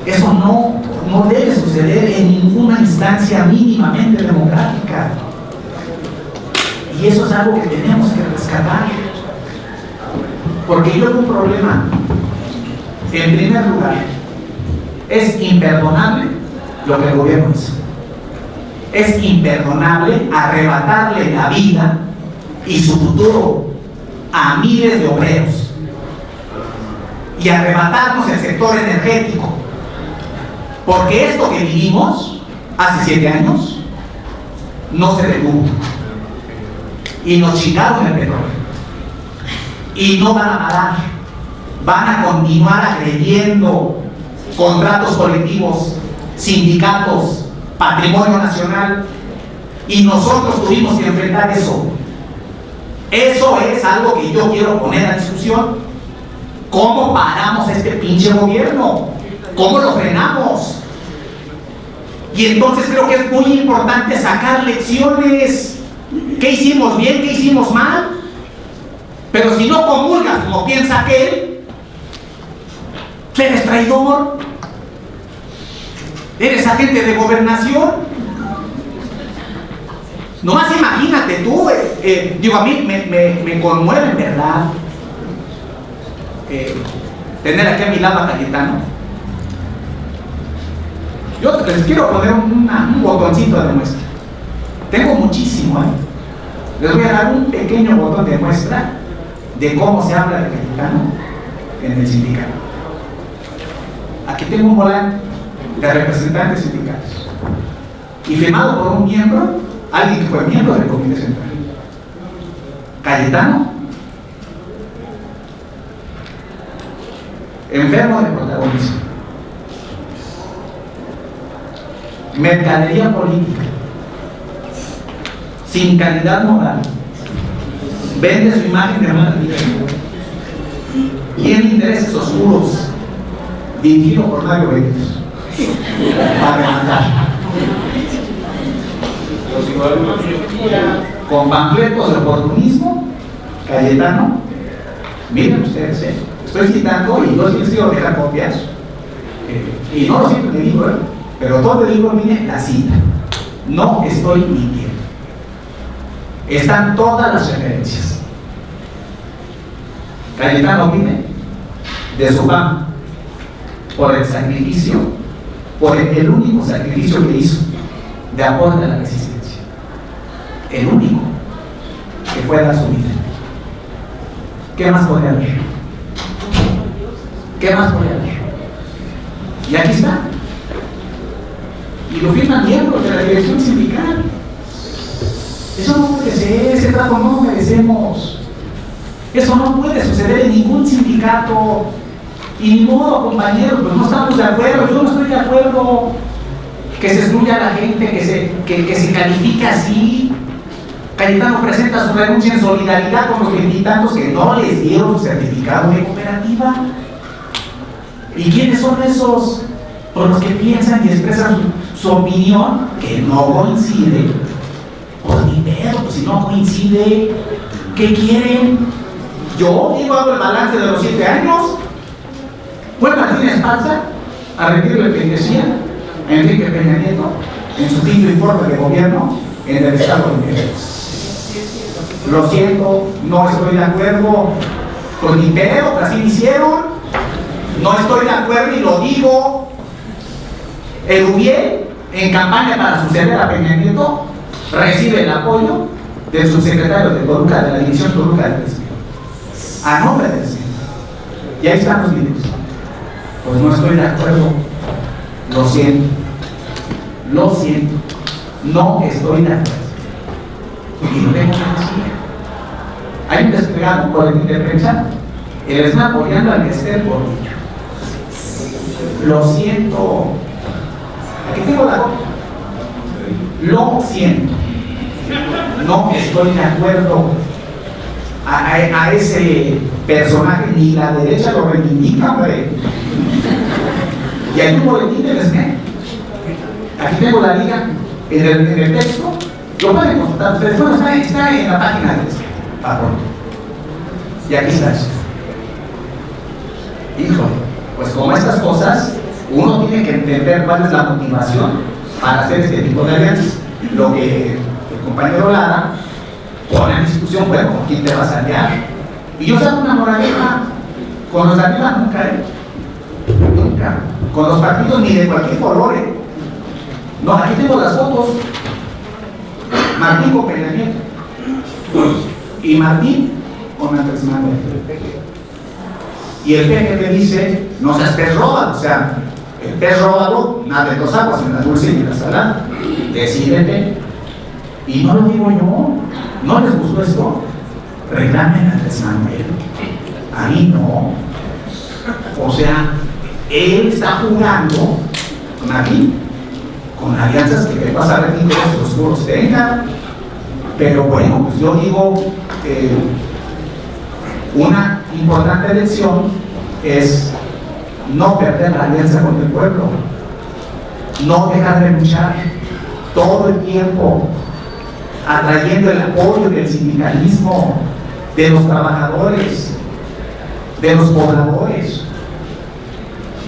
Eso no debe suceder en ninguna instancia mínimamente democrática. Y eso es algo que tenemos que rescatar. Porque yo tengo un problema. En primer lugar, es imperdonable lo que el gobierno hizo. Es imperdonable arrebatarle la vida y su futuro a miles de obreros y arrebatarnos el sector energético, porque esto que vivimos hace 7 años no se detuvo y nos chingaron el petróleo y no van a parar, van a continuar agrediendo contratos colectivos, sindicatos, patrimonio nacional, y nosotros tuvimos que enfrentar eso. Eso es algo que yo quiero poner a discusión. ¿Cómo paramos este pinche gobierno? ¿Cómo lo frenamos? Y entonces creo que es muy importante sacar lecciones. ¿Qué hicimos bien? ¿Qué hicimos mal? Pero si no comulgas como piensa aquel, eres traidor, eres agente de gobernación. Nomás imagínate tú, digo, a mí me conmueve en verdad tener aquí a mi lado a Cayetano. Yo les quiero poner un botoncito de muestra. Tengo muchísimo, les voy a dar un pequeño botón de muestra de cómo se habla de Cayetano en el sindicato. Aquí tengo un volante de representantes sindicales y firmado por un miembro, alguien que fue miembro del Comité Central. Cayetano, enfermo de protagonismo, mercadería política, sin calidad moral, vende su imagen de mala vida, tiene intereses oscuros, dirigido por Mario Benítez, para rematar, con panfletos de oportunismo. Cayetano, miren ustedes, estoy citando y yo sí les quiero dejar copias, y no lo siento en el libro, pero todo el libro viene la cita, no estoy mintiendo, están todas las referencias. Cayetano vive de su fama por el sacrificio, por el único sacrificio que hizo de aporte a la resistencia, el único que fue dar su vida. ¿Qué más podría haber? ¿Qué más podría haber? Y aquí está. Y lo firman miembros de la dirección sindical. Eso no puede ser, ese trato no lo merecemos. Eso no puede suceder en ningún sindicato. Y ni modo, compañeros, pues no estamos de acuerdo, yo no estoy de acuerdo que se excluya a la gente, que se califique así. Cayetano presenta su renuncia en solidaridad con los veintitantos que no les dieron su certificado de cooperativa. ¿Y quiénes son esos? Por los que piensan y expresan su opinión que no coincide. Pues ni pedo, pues si no coincide, ¿qué quieren? Yo digo, hago el balance de los 7 años. Fue Martínez Esparza a retiro de pendencia a Enrique Peña Nieto en su quinto informe de gobierno en el Estado de México. Lo siento, no estoy de acuerdo con mi pedo, que así me hicieron. No estoy de acuerdo y lo digo. El UBIE, en campaña para suceder a Peña Nieto, recibe el apoyo del subsecretario de Toluca, de la División Toluca del Presidente, a nombre del presidente. Y ahí están los videos. Pues no estoy de acuerdo. Lo siento. Lo siento. No estoy de acuerdo. Y lo tengo que decir. Hay un desplegado boletín de prensa, el está apoyando al que esté por dicho. Lo siento. Aquí tengo la copia. Lo siento. No estoy de acuerdo a ese personaje, ni la derecha lo reivindica, hombre. Y hay un boletín del SNE. Aquí tengo la liga en el texto. Lo pueden consultar ustedes. Bueno, está en la página del SNE. Y aquí está eso. Hijo, pues como estas cosas, uno tiene que entender cuál es la motivación para hacer este tipo de alianzas. Lo que el compañero Lara pone en discusión, bueno, ¿con quién te vas a aliar? Y yo saco una moraleja, con los de arriba nunca, nunca, con los partidos ni de cualquier color, No, aquí tengo las fotos. Martín con Peña Nieto y Martín con Andrés Manuel. Y el PG me dice, no seas pez róbalo, o sea, el pez róbalo nada de dos aguas, en la dulce y en la salada. Decídete. Y no lo digo yo. ¿No les gustó esto? Reclamen a Andrés Manuel. A mí no. O sea, él está jugando con aquí, con alianzas que vas a ver que intereses oscuros tengan. Pero bueno, pues yo digo, una importante lección es no perder la alianza con el pueblo, no dejar de luchar todo el tiempo, atrayendo el apoyo del sindicalismo, de los trabajadores, de los pobladores.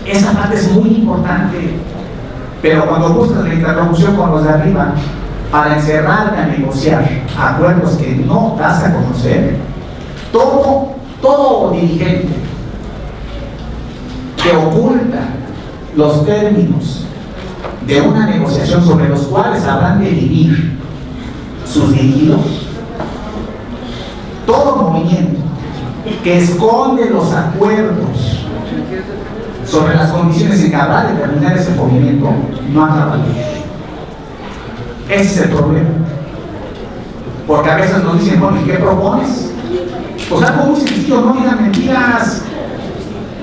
Esa parte es muy importante, pero cuando buscas la interlocución con los de arriba para encerrarte a negociar acuerdos que no das a conocer, todo dirigente que oculta los términos de una negociación sobre los cuales habrán de vivir sus dirigidos, todo movimiento que esconde los acuerdos sobre las condiciones en que habrá de terminar ese movimiento, no acaba bien. Ese es el problema. Porque a veces nos dicen, bueno, ¿y qué propones? Pues algo muy sencillo, no digan mentiras,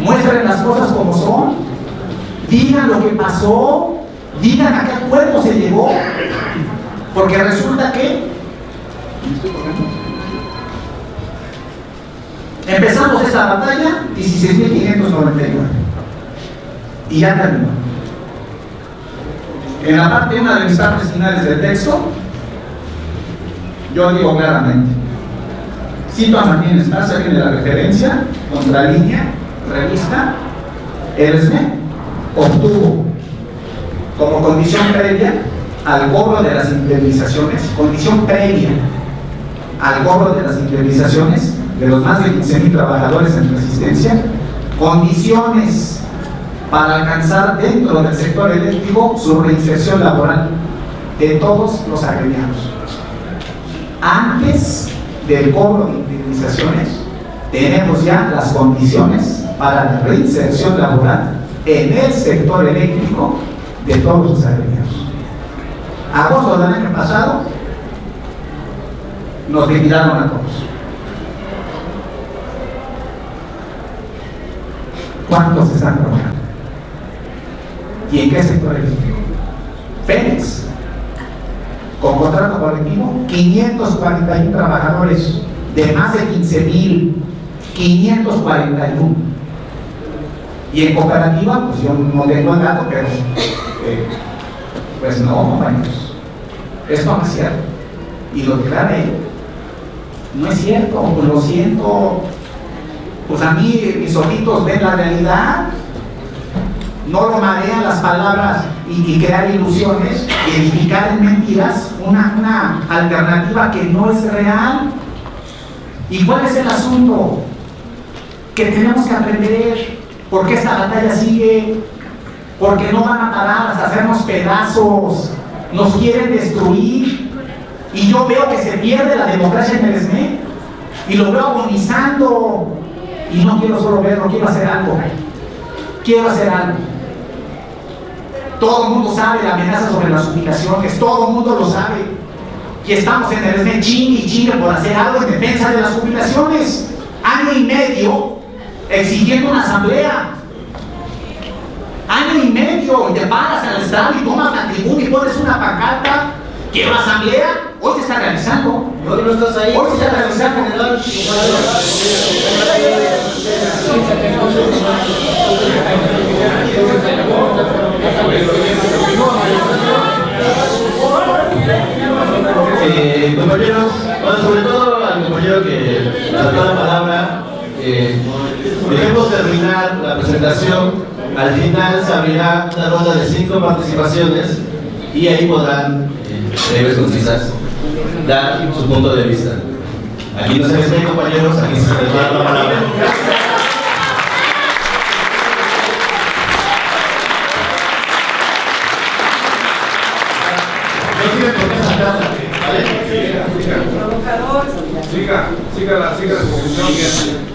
muestren las cosas como son, digan lo que pasó, digan a qué acuerdo se llegó, porque resulta que empezamos esta batalla 16.599 y ya terminó. En la parte, una de mis partes finales del texto, yo digo claramente, cito a Martín Esparza, viene la referencia, contralínea, revista, el SNE obtuvo como condición previa al cobro de las indemnizaciones, condición previa al cobro de las indemnizaciones de los más de 15.000 trabajadores en resistencia, condiciones para alcanzar dentro del sector eléctrico su reinserción laboral de todos los agremiados. Antes del cobro de indemnizaciones, tenemos ya las condiciones para la reinserción laboral en el sector eléctrico de todos los agremiados. Agosto del año pasado, nos liquidaron a todos. ¿Cuántos están trabajando? ¿Y en qué sector eléctrico? Fénix, con contrato colectivo, 541 trabajadores de más de 15.000, 541. Y en cooperativa, pues yo no tengo el dato, pero pues no, compañeros, esto no es cierto. Y lo declaré, no es cierto, pues lo siento. Pues a mí mis ojitos ven la realidad, no lo marean las palabras y crear ilusiones, edificar en mentiras una alternativa que no es real. ¿Y cuál es el asunto? Que tenemos que aprender por qué esta batalla sigue, porque no van a parar hasta hacernos pedazos, nos quieren destruir, y yo veo que se pierde la democracia en el ESME, y lo veo agonizando, y no quiero solo verlo, quiero hacer algo. Quiero hacer algo. Todo el mundo sabe la amenaza sobre las ubicaciones, todo el mundo lo sabe. Y estamos en el ESME chingue y chingue por hacer algo en defensa de las jubilaciones. Año y medio exigiendo una asamblea. Año y medio, y te paras al estado y tomas la tribuna y pones una pancarta. ¿Quiero asamblea? Hoy se está realizando. Hoy no estás ahí. Hoy se está realizando. Compañeros, bueno, sobre todo al compañero que sacó la palabra, debemos terminar la presentación. Al final se abrirá una ronda de 5 participaciones y ahí podrán, breves concisas, dar su punto de vista. Aquí no se les ve, compañeros, aquí se les va la palabra. No tienen por qué saltarse, ¿vale? Siga la discusión.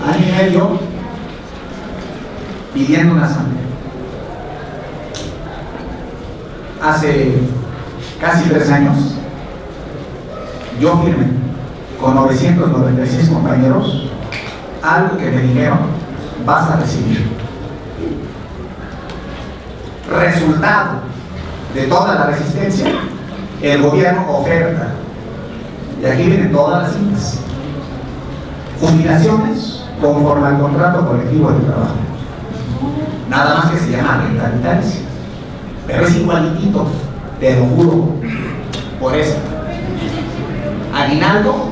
Año y medio pidiendo una asamblea. Hace casi 3 años yo firmé con 996 compañeros algo que me dijeron: vas a recibir. Resultado de toda la resistencia, el gobierno oferta, y aquí vienen todas las citas: jubilaciones conforme al contrato colectivo de trabajo, nada más que se llama renta vitalicia, pero es igualitito, te lo juro, por eso. Aguinaldo,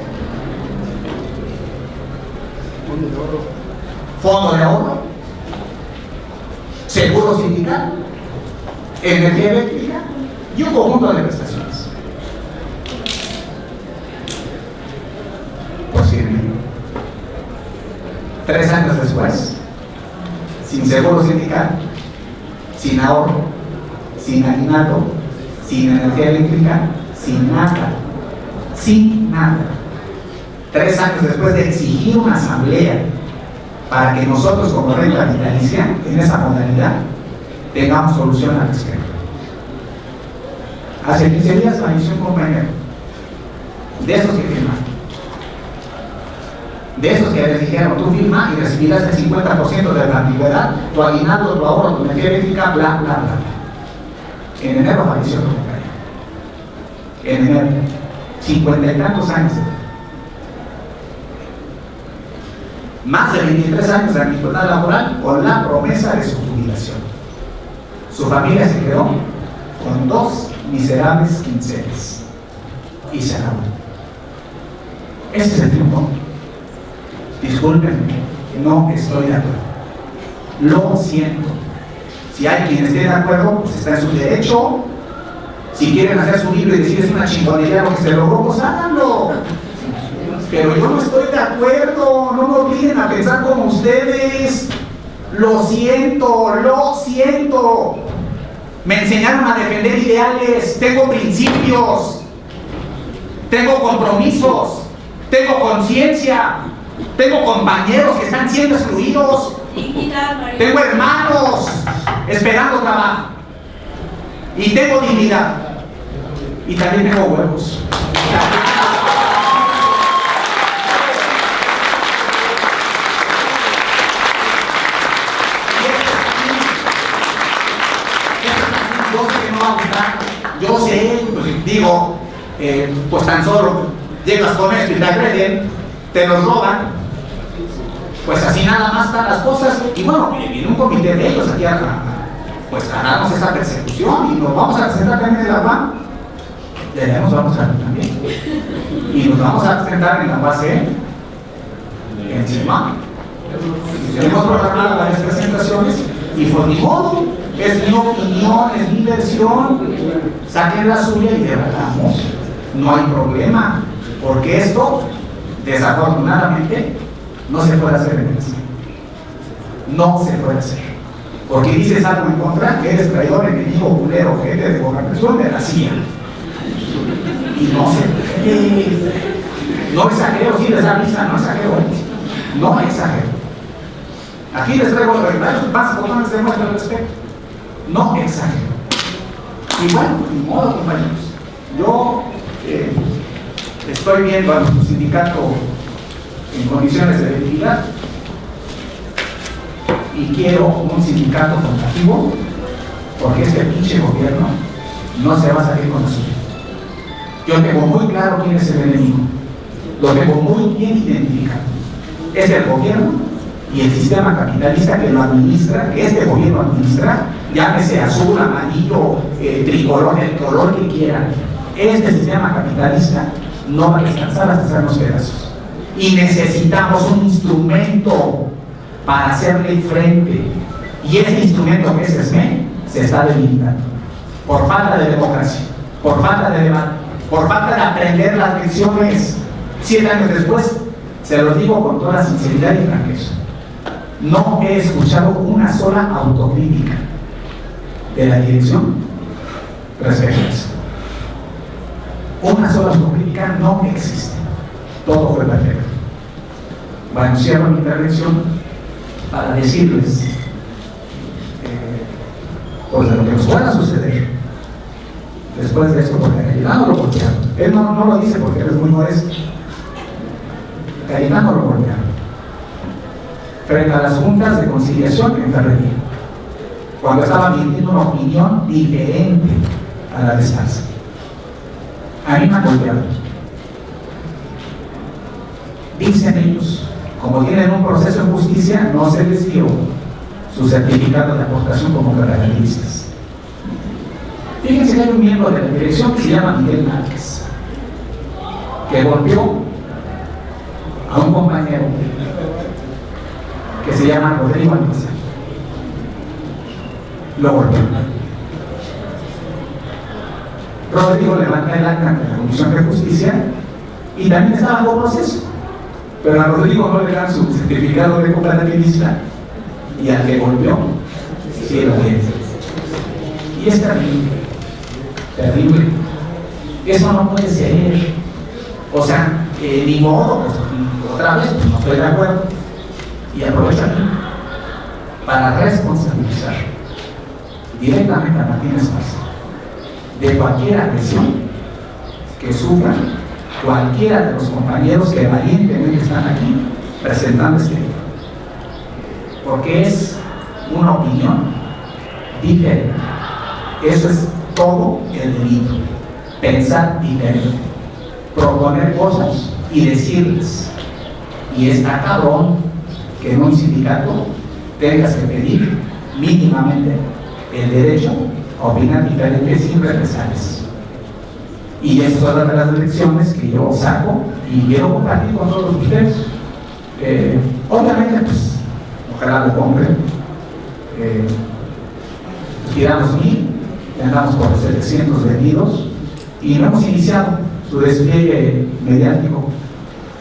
fondo de ahorro, seguro sindical, energía eléctrica y un conjunto de prestaciones. Pues firme. 3 años después, sin seguro sindical, sin ahorro, sin aguinaldo, sin energía eléctrica, sin nada. Sin nada. 3 años después de exigir una asamblea para que nosotros, como renta vitalicia, en esa modalidad, tengamos solución al respecto. Hace 15 días falleció un compañero de esos que firmaron. De esos que les dijeron: tú firma y recibirás el 50% de la antigüedad, tu aguinaldo, tu ahorro, tu energía eléctrica, bla, bla, bla. En enero falleció el compañero. En enero. 50 y tantos años. Más de 23 años de antigüedad laboral con la promesa de su jubilación. Su familia se quedó con 2 miserables quincenas. Y se acabó. Ese es el triunfo. Discúlpenme, no estoy de acuerdo. Lo siento. Si hay quien esté de acuerdo, pues está en su derecho. Si quieren hacer su libro y decir es una chingonería lo que se logró, pues háganlo. Pero yo no estoy de acuerdo. No me obliguen a pensar como ustedes. Lo siento, lo siento. Me enseñaron a defender ideales. Tengo principios. Tengo compromisos. Tengo conciencia. Tengo compañeros que están siendo excluidos. Tengo hermanos esperando trabajo. Y tengo dignidad. Y también tengo huevos. Yo sé, pues digo, pues tan solo llegas con esto y te agreden, te los roban, pues así nada más están las cosas. Y bueno, viene un comité de ellos aquí pues ganamos esa persecución y nos vamos a presentar también en la UAM. Nos vamos a también. Y nos vamos a presentar en la base en CIMA. Tenemos programadas varias presentaciones y por ni modo, es mi opinión, es mi versión, saquen la suya y debatamos. No hay problema, porque esto, desafortunadamente, no se puede hacer en el cine. No se puede hacer. Porque dices algo en contra, que eres traidor, enemigo, culero, gente de gobernación de la CIA. Y no se puede. No exagero, sí les da risa, no exagero. No exagero. Aquí les traigo más botones de muestra al respecto. No exagero. Y bueno, ni modo, compañeros. Yo estoy viendo a nuestro sindicato en condiciones de debilidad y quiero un sindicato combativo, porque este pinche gobierno no se va a salir con la suya. Yo tengo muy claro quién es el enemigo, lo tengo muy bien identificado. Es el gobierno y el sistema capitalista que lo administra, que este gobierno administra, llámese azul, amarillo, tricolor, el color que quieran. Este sistema capitalista no va a descansar hasta hacernos pedazos. Y necesitamos un instrumento para hacerle frente. Y ese instrumento que es SME se está debilitando. Por falta de democracia, por falta de debate, por falta de aprender las lecciones. 7 años después, se los digo con toda sinceridad y franqueza, no he escuchado una sola autocrítica de la dirección respecto a eso. Una sola autocrítica no existe. Todo fue perfecto. Bueno, cierro mi intervención para decirles pues de lo que nos pueda suceder después de esto, porque Cayetano lo golpearon. Él no lo dice porque él es muy modesto. Cayetano lo golpearon frente a las juntas de conciliación en Ferrería, cuando estaba emitiendo una opinión diferente a la de Esparza. A mí me han golpeado. Dicen ellos, como tienen un proceso de justicia, no se les dio su certificado de aportación como caracteristas. Fíjense que hay un miembro de la dirección que se llama Miguel Márquez, que golpeó a un compañero que se llama Rodrigo Almazán. Lo golpeó. Rodrigo levanta el acta de la Comisión de Justicia y también está bajo proceso. Pero a Rodrigo no le dan su certificado de cooperativista y al que golpeó, sí lo tiene. Y es terrible, terrible. Eso no puede ser. O sea, ni modo, pues, otra vez, pues, no estoy de acuerdo. Y aprovecho aquí para responsabilizar directamente a Martín Esparza de cualquier agresión que sufra cualquiera de los compañeros que valientemente están aquí presentando este libro, porque es una opinión diferente. Eso es todo el delito: pensar diferente, proponer cosas y decirles. Y está cabrón que en un sindicato tengas que pedir mínimamente el derecho a opinar diferente sin represalias. Y esas son las lecciones que yo saco y quiero compartir con todos ustedes. Obviamente, pues, ojalá lo compren. Tiramos 1000, andamos por 700 vendidos y no hemos iniciado su despliegue mediático.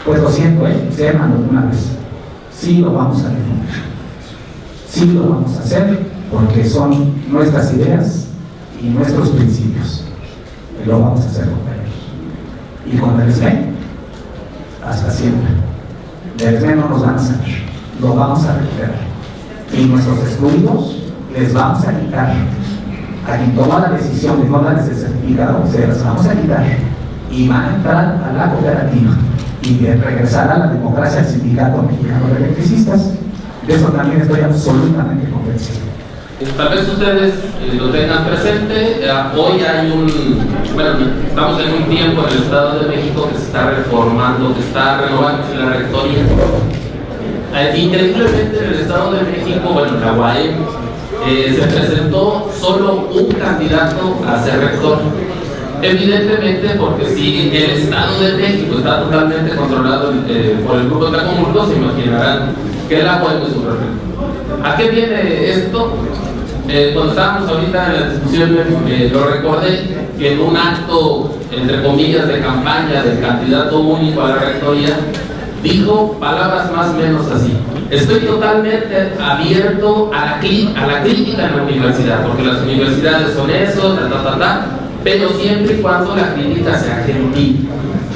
Pues lo siento, sépanlo de una vez. Sí lo vamos a difundir. Sí lo vamos a hacer porque son nuestras ideas y nuestros principios. Y lo vamos a hacer con ellos. Y con el SME, hasta siempre. Del SME no nos van a salir. Lo vamos a recuperar. Y nuestros excluidos les vamos a quitar. A quien toma la decisión de no darles el certificado, se las vamos a quitar. Y van a entrar a la cooperativa. Y de regresar a la democracia al Sindicato Mexicano de Electricistas. De eso también estoy absolutamente convencido. Tal vez ustedes lo tengan presente. Hoy estamos en un tiempo en el Estado de México que se está reformando, que está renovándose la rectoría. Increíblemente en el Estado de México, la UAM, se presentó solo un candidato a ser rector. Evidentemente, porque si el Estado de México está totalmente controlado por el grupo de Tlacomulco, se imaginarán que el agua es un reflejo. ¿A qué viene esto? Cuando estábamos ahorita en la discusión, lo recordé que en un acto, entre comillas, de campaña del candidato único a la rectoría, dijo palabras más o menos así: estoy totalmente abierto a la crítica en la universidad, porque las universidades son eso, pero siempre y cuando la crítica sea gentil.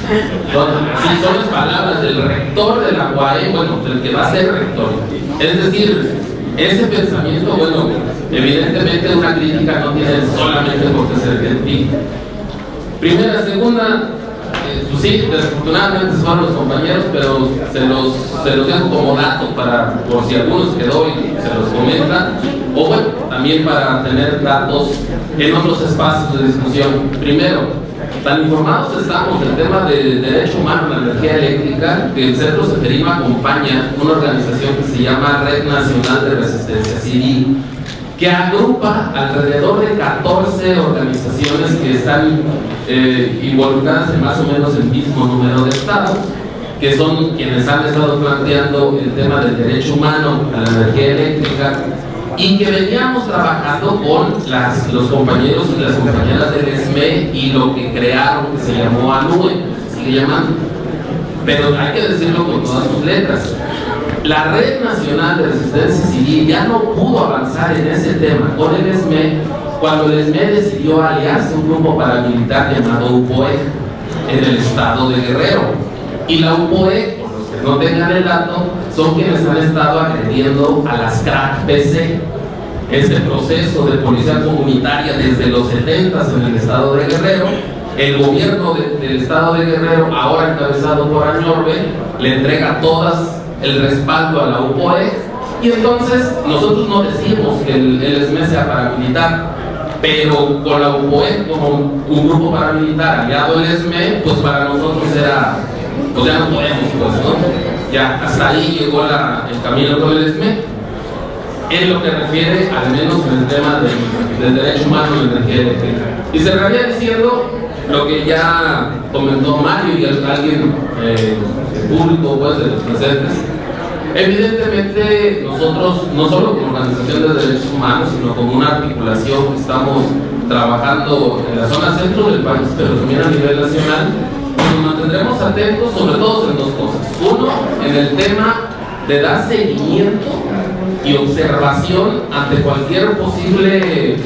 Sí, son las palabras del rector de la UAE, bueno, del que va a ser rector. Es decir, ese pensamiento, bueno, evidentemente una crítica no tiene solamente por qué ser gentil. Primera, segunda, pues sí, desafortunadamente fueron los compañeros, pero se los dejo como dato para, por si algunos quedó y se los comenta, o bueno, también para tener datos en otros espacios de discusión. Primero, tan informados estamos del tema del derecho humano a la energía eléctrica que el Centro Ceferino acompaña una organización que se llama Red Nacional de Resistencia Civil, que agrupa alrededor de 14 organizaciones que están involucradas en más o menos el mismo número de estados, que son quienes han estado planteando el tema del derecho humano a la energía eléctrica, y que veníamos trabajando con los compañeros y las compañeras del ESME y lo que crearon, que se llamó ANUE, se sigue llamando, pero hay que decirlo con todas sus letras. La Red Nacional de Resistencia Civil ya no pudo avanzar en ese tema con el ESME cuando el ESME decidió aliarse a un grupo paramilitar llamado UPOE en el estado de Guerrero. Y la UPOE, por los que no tengan el dato, son quienes han estado agrediendo a las crack PC. Este proceso de policía comunitaria desde los 70s en el estado de Guerrero, el gobierno del estado de Guerrero, ahora encabezado por Añorbe, le entrega todas el respaldo a la UPOE, y entonces nosotros no decimos que el ESME sea paramilitar, pero con la UPOE como un grupo paramilitar aliado al ESME, pues para nosotros era, pues ya no podemos, pues, ¿no? Ya hasta ahí llegó el camino con el ESME, en lo que refiere al menos en el tema del derecho humano a la energía eléctrica. Y cerraría diciendo lo que ya comentó Mario y alguien público, pues, de los presentes. Evidentemente nosotros, no solo como organización de derechos humanos, sino como una articulación que estamos trabajando en la zona centro del país, pero también a nivel nacional, nos mantendremos atentos sobre todo en dos cosas. Uno, en el tema de dar seguimiento y observación ante cualquier posible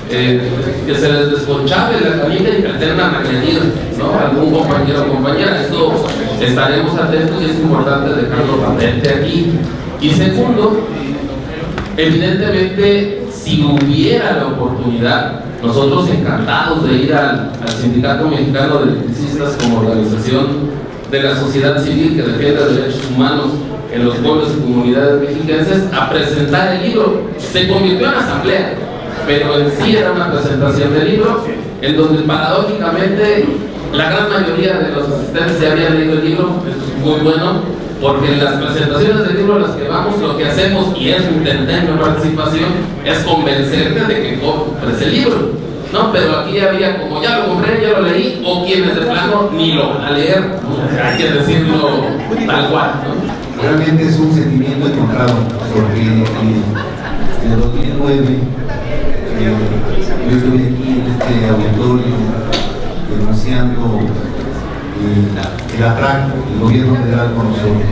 que se les desconchave la camita y pretendan agredir, ¿no?, algún compañero o compañera. Esto estaremos atentos y es importante dejarlo patente aquí. Y segundo, evidentemente, si hubiera la oportunidad, nosotros encantados de ir al Sindicato Mexicano de Electricistas como organización de la sociedad civil que defiende derechos humanos en los pueblos y comunidades mexicanas, a presentar el libro. Se convirtió en asamblea, pero en sí era una presentación del libro, en donde paradójicamente la gran mayoría de los asistentes ya habían leído el libro. Esto es muy bueno, porque en las presentaciones del libro a las que vamos, lo que hacemos, y eso intenté en mi participación, es convencerte de que compres el libro, ¿no? Pero aquí había como, ya lo compré, ya lo leí, o quienes de plano ni lo van a leer, ¿no? Hay que decirlo tal cual, ¿no? Realmente es un sentimiento encontrado, porque en el 2009 yo estuve aquí en este auditorio denunciando el atraco del gobierno federal con nosotros,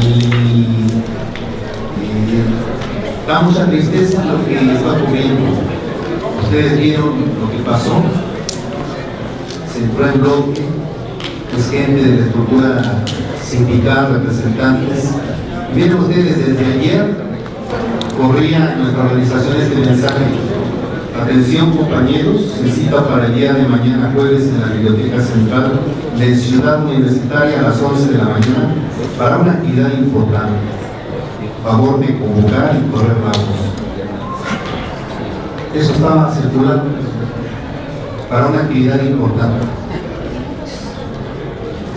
y da mucha tristeza lo que está ocurriendo. Ustedes vieron lo que pasó, se entró en bloque, es gente de la estructura sindical, representantes. Vieron ustedes, desde ayer corría nuestra organización este mensaje: atención compañeros, se cita para el día de mañana jueves en la Biblioteca Central de Ciudad Universitaria a las 11 de la mañana para una actividad importante. Favor de convocar y correr la voz. Eso estaba circulando para una actividad importante.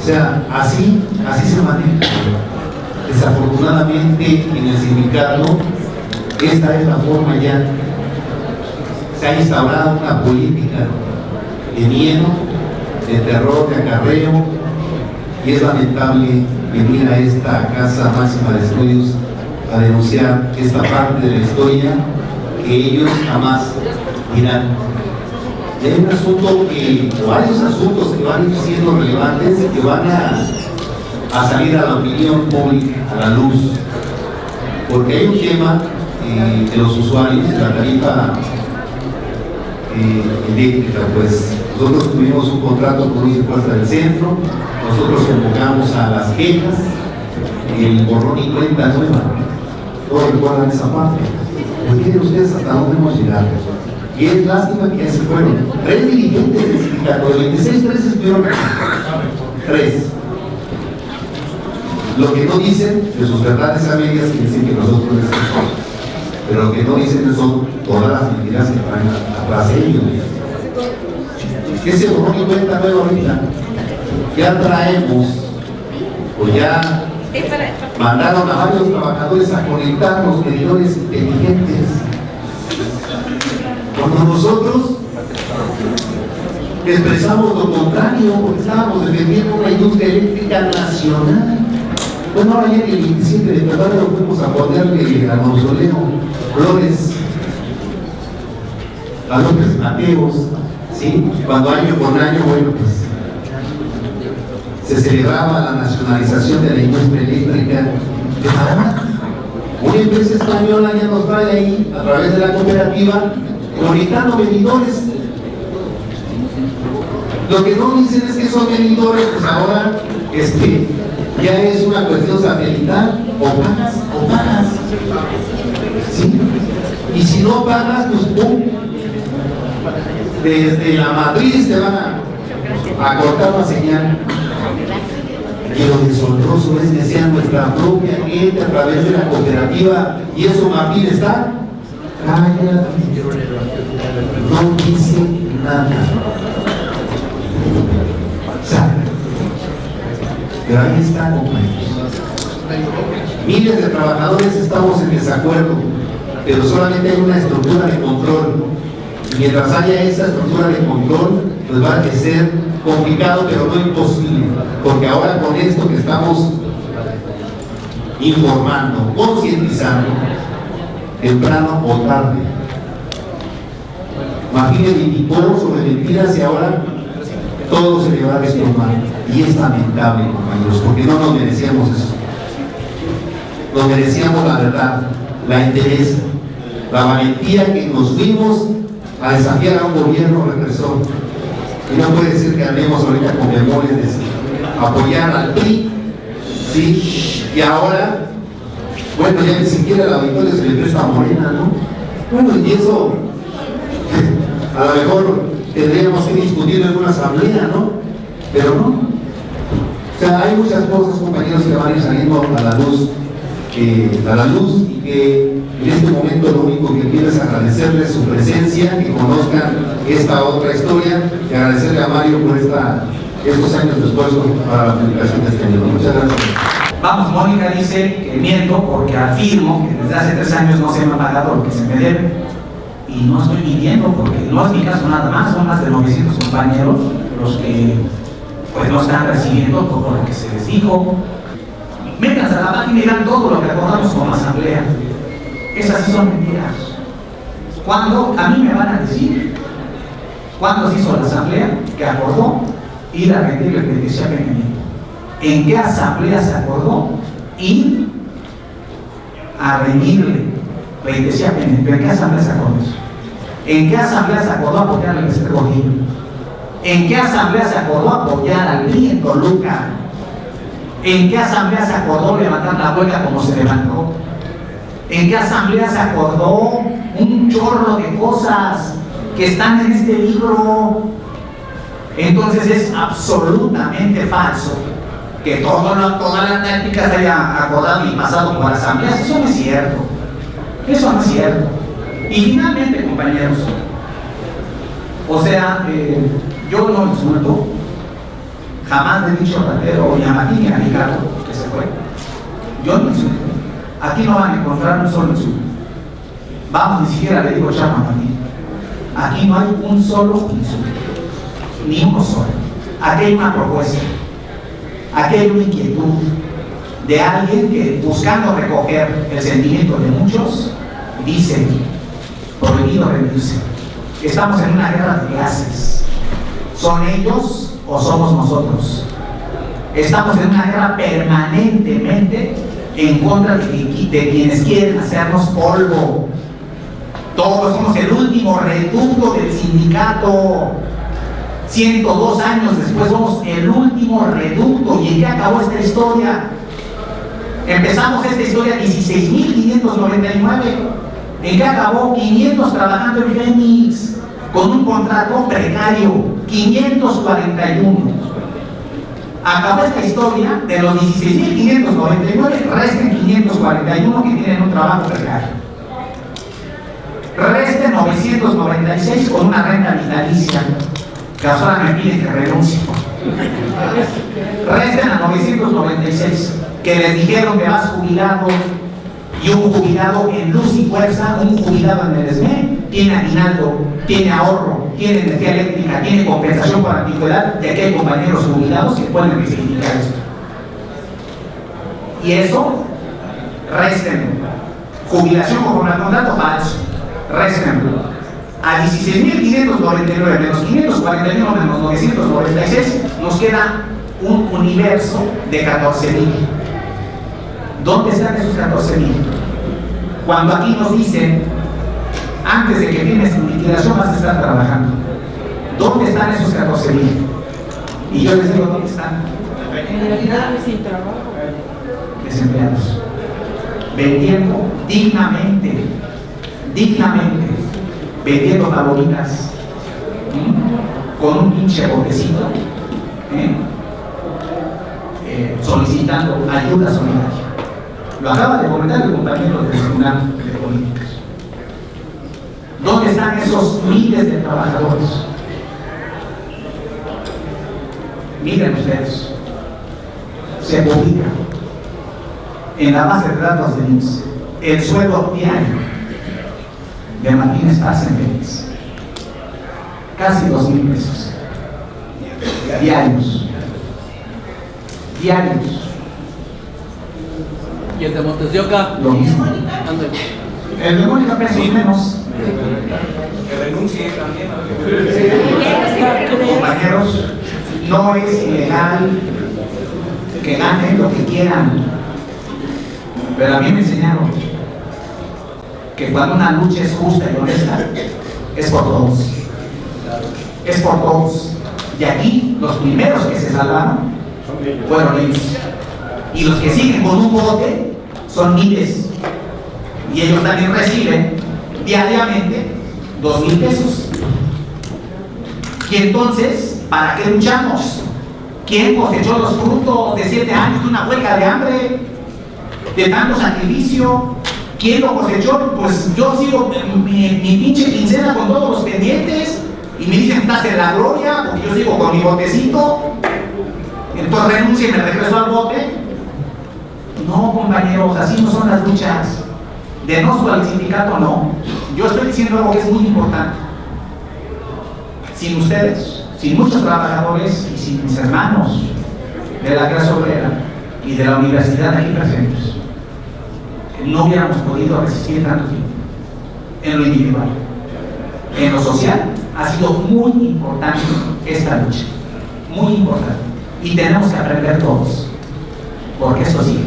O sea, así se maneja. Desafortunadamente en el sindicato esta es la forma ya. Se ha instaurado una política de miedo, de terror, de acarreo, y es lamentable venir a esta Casa Máxima de Estudios a denunciar esta parte de la historia que ellos jamás dirán. Y hay un asunto o varios asuntos que van a ir siendo relevantes y que van a salir a la opinión pública, a la luz, porque hay un tema de los usuarios, la tarifa eléctrica. Pues nosotros tuvimos un contrato con Luz y Fuerza del Centro, nosotros convocamos a las quejas, el borrón y cuenta nueva. Todos recuerdan esa parte. Pues miren ustedes hasta dónde hemos llegado. Y es lástima que ya se fueron 3 dirigentes del sindicato, de 26 3 estuvieron 3. Lo que no dicen de sus verdades a medias, que dicen que nosotros les hacemos, pero lo que no dicen son todas las mentiras que traen atrás de ellos. Ese borrón y cuenta nueva ahorita, ya traemos, o ya mandaron a varios trabajadores a conectar los medidores inteligentes. Cuando nosotros expresamos lo contrario, porque estábamos defendiendo una industria eléctrica nacional. Bueno, ahora ya el 27 de febrero fuimos a ponerle al mausoleo flores a López Mateos, ¿sí? Cuando año con año, bueno, pues se celebraba la nacionalización de la industria eléctrica de Panamá. Una empresa española ya nos trae ahí, a través de la cooperativa, conectando medidores. Lo que no dicen es que esos medidores, pues ahora, ya es una cuestión satelital, o pagas, ¿sí? Y si no pagas, pues pum, desde la matriz te van a cortar la señal. Y lo deshonroso es que sea nuestra propia gente a través de la cooperativa, y eso Martín está callado, no dice nada. Pero ahí está, compañeros. Miles de trabajadores estamos en desacuerdo, pero solamente hay una estructura de control. Y mientras haya esa estructura de control, pues va a ser complicado, pero no imposible. Porque ahora con esto que estamos informando, concientizando, temprano o tarde, Martínez indicó sobre mentiras y ahora todo se le va a desplomar. Y es lamentable, compañeros, porque no nos merecíamos eso. Nos merecíamos la verdad, la entereza, la valentía que nos fuimos a desafiar a un gobierno represor. Y no puede ser que hablemos ahorita con memorias de apoyar al PRI, ¿sí? Y ahora, bueno, ya ni siquiera el auditorio se le presta a Morena, ¿no? Bueno, y eso a lo mejor tendríamos que discutirlo en una asamblea, ¿no? Pero no. O sea, hay muchas cosas, compañeros, que van a ir saliendo a la luz, y que en este momento lo único que quiero es agradecerles su presencia, que conozcan esta otra historia, y agradecerle a Mario por estos años de esfuerzo para la publicación de este libro. Muchas gracias. Vamos, Mónica dice que miento porque afirmo que desde hace 3 años no se me ha pagado lo que se me debe. Y no estoy mintiendo, porque no es mi caso nada más, son más de 900 compañeros los que pues no están recibiendo todo lo que se les dijo. Métanse a la página y vean todo lo que acordamos como asamblea. Esas sí son mentiras. Cuando a mí me van a decir cuándo se hizo la asamblea que acordó ir a rendirle pleitesía a Peña Nieto, en qué asamblea se acordó ir a rendirle pleitesía a Peña Nieto, en qué asamblea se acordó eso, en qué asamblea se acordó apoyar al presidente Gordillo, en qué asamblea se acordó apoyar al PRI en Toluca, en qué asamblea se acordó levantar la huelga como se levantó, en qué asamblea se acordó un chorro de cosas que están en este libro. Entonces es absolutamente falso que toda la táctica se haya acordado y pasado por asambleas. Eso no es cierto. Eso no es cierto. Y finalmente, compañeros, o sea, yo no insulto, jamás le he dicho ratero ni a Martín ni a Ricardo, que se fue. Yo no insulto. Aquí no van a encontrar un solo insulto. Vamos, ni siquiera le digo chapa a Martín. Aquí no hay un solo insulto, ni uno solo. Aquí hay una propuesta. Aquí hay una inquietud de alguien que, buscando recoger el sentimiento de muchos, dice: prohibido rendirse. Estamos en una guerra de clases. ¿Son ellos o somos nosotros? Estamos en una guerra permanentemente en contra de quienes quieren hacernos polvo. Todos somos el último reducto del sindicato. 102 años después somos el último reducto. ¿Y en qué acabó esta historia? Empezamos esta historia 16.599. ¿En qué acabó? 500 trabajando en Fénix con un contrato precario. 541. Acabó esta historia de los 16.599, resten 541 que tienen un trabajo precario. Resten 996 con una renta vitalicia, que ahora me piden que renuncie. Resten a 996 que les dijeron que vas jubilado, y un jubilado en luz y fuerza, un jubilado en el SME, tiene aguinaldo, tiene ahorro, tiene energía eléctrica, tiene compensación por antigüedad, de que hay compañeros jubilados que pueden justificar esto. Y eso, resten jubilación conforme al contrato, falso. Resten a 16.599 menos 541 menos 996, nos queda un universo de 14.000. ¿Dónde están esos 14.000? Cuando aquí nos dicen, antes de que firmes tu liquidación vas a estar trabajando. ¿Dónde están esos 14.000? Y yo les digo, ¿dónde están? En realidad sin trabajo. Desempleados. Vendiendo dignamente, vendiendo palomitas, con un pinche botecito, solicitando ayuda solidaria. Lo acaba de comentar el compañero del Tribunal de Políticos. ¿Dónde están esos miles de trabajadores? Miren ustedes, se publica en la base de datos de IMSS el sueldo diario de Martínez Paz en Fénix. Casi 2,000 pesos. Diarios. ¿Y el de Montes de Oca? Lo mismo. Ándale. El de Mónica pesos menos. Que renuncie también. Compañeros, no es ilegal que ganen lo que quieran, pero a mí me enseñaron que cuando una lucha es justa y honesta, es por todos. Es por todos. Y aquí los primeros que se salvaron fueron ellos. Y los que siguen con un bote son miles. Y ellos también reciben diariamente 2,000 pesos. Y entonces, ¿para qué luchamos? ¿Quién cosechó los frutos de 7 años de una huelga de hambre? De tanto sacrificio. ¿Quién lo cosechó? Pues yo sigo mi pinche quincena con todos los pendientes. Y me dicen, estás en la gloria, porque yo sigo con mi botecito. Entonces renuncio y me regreso al bote. No, compañeros, así no son las luchas. Denosto al sindicato, no. Yo estoy diciendo algo que es muy importante. Sin ustedes, sin muchos trabajadores y sin mis hermanos de la clase obrera y de la universidad aquí presentes, no hubiéramos podido resistir tanto tiempo. En lo individual, en lo social, ha sido muy importante esta lucha. Muy importante. Y tenemos que aprender todos. Porque esto sigue.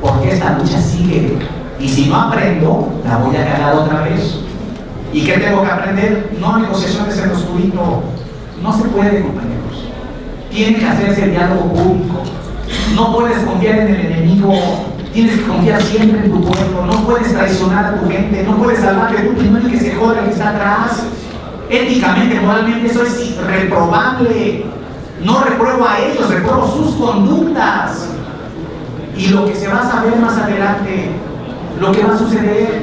Porque esta lucha sigue. Y si no aprendo, la voy a cagar otra vez. ¿Y qué tengo que aprender? No negociaciones en lo oscurito. No se puede, compañeros. Tiene que hacerse el diálogo público. No puedes confiar en el enemigo. Tienes que confiar siempre en tu pueblo. No puedes traicionar a tu gente. No puedes salvarte tú primero y que se joda el que está atrás. Éticamente, moralmente, eso es irreprobable. No repruebo a ellos, repruebo sus conductas. Y lo que se va a saber más adelante, lo que va a suceder.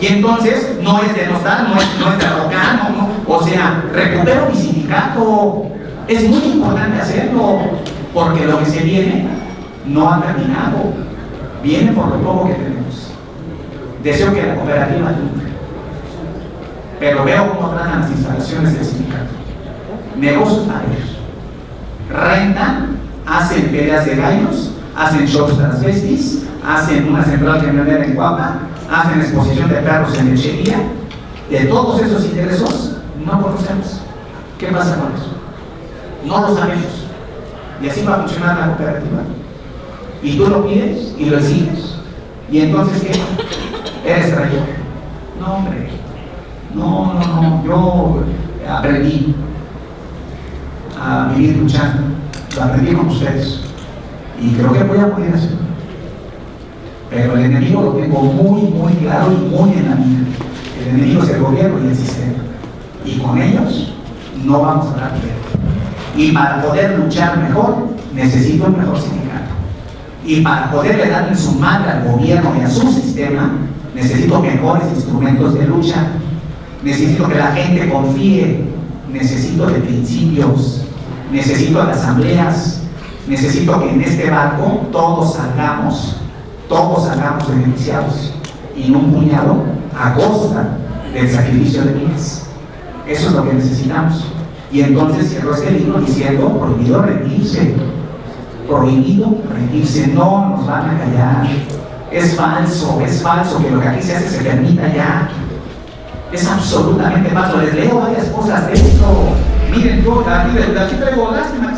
Y entonces no es denostar, no es derrocar, no. O sea, recupero mi sindicato. Es muy importante hacerlo, porque lo que se viene no ha terminado. Viene por lo poco que tenemos. Deseo que la cooperativa triunfe. Pero veo cómo tratan las instalaciones del sindicato. Negocios para ellos. Rentan hacen peleas de gallos, hacen shows transvestis, hacen una central camionera en Guapa, hacen exposición de perros en lechería. De todos esos ingresos, no conocemos. ¿Qué pasa con eso? No lo sabemos. Y así va a funcionar la cooperativa. Y tú lo pides y lo exiges. ¿Y entonces qué? Eres traidor. No, hombre. No. Yo aprendí a vivir luchando. Lo aprendí con ustedes. Y creo que voy a poder hacerlo. Pero el enemigo lo tengo muy claro y muy en la mira. El enemigo es el gobierno y el sistema. Y con ellos no vamos a dar pie. Y para poder luchar mejor, necesito un mejor sindicato. Y para poderle dar en su madre al gobierno y a su sistema, necesito mejores instrumentos de lucha. Necesito que la gente confíe. Necesito de principios. Necesito de asambleas. Necesito que en este barco todos salgamos beneficiados. Y no un puñado a costa del sacrificio de miles. Eso es lo que necesitamos. Y entonces cierro este libro diciendo: prohibido rendirse. Prohibido rendirse. No nos van a callar. Es falso que lo que aquí se hace se permita ya. Es absolutamente falso. Les leo varias cosas de esto. Miren, yo aquí traigo lástima.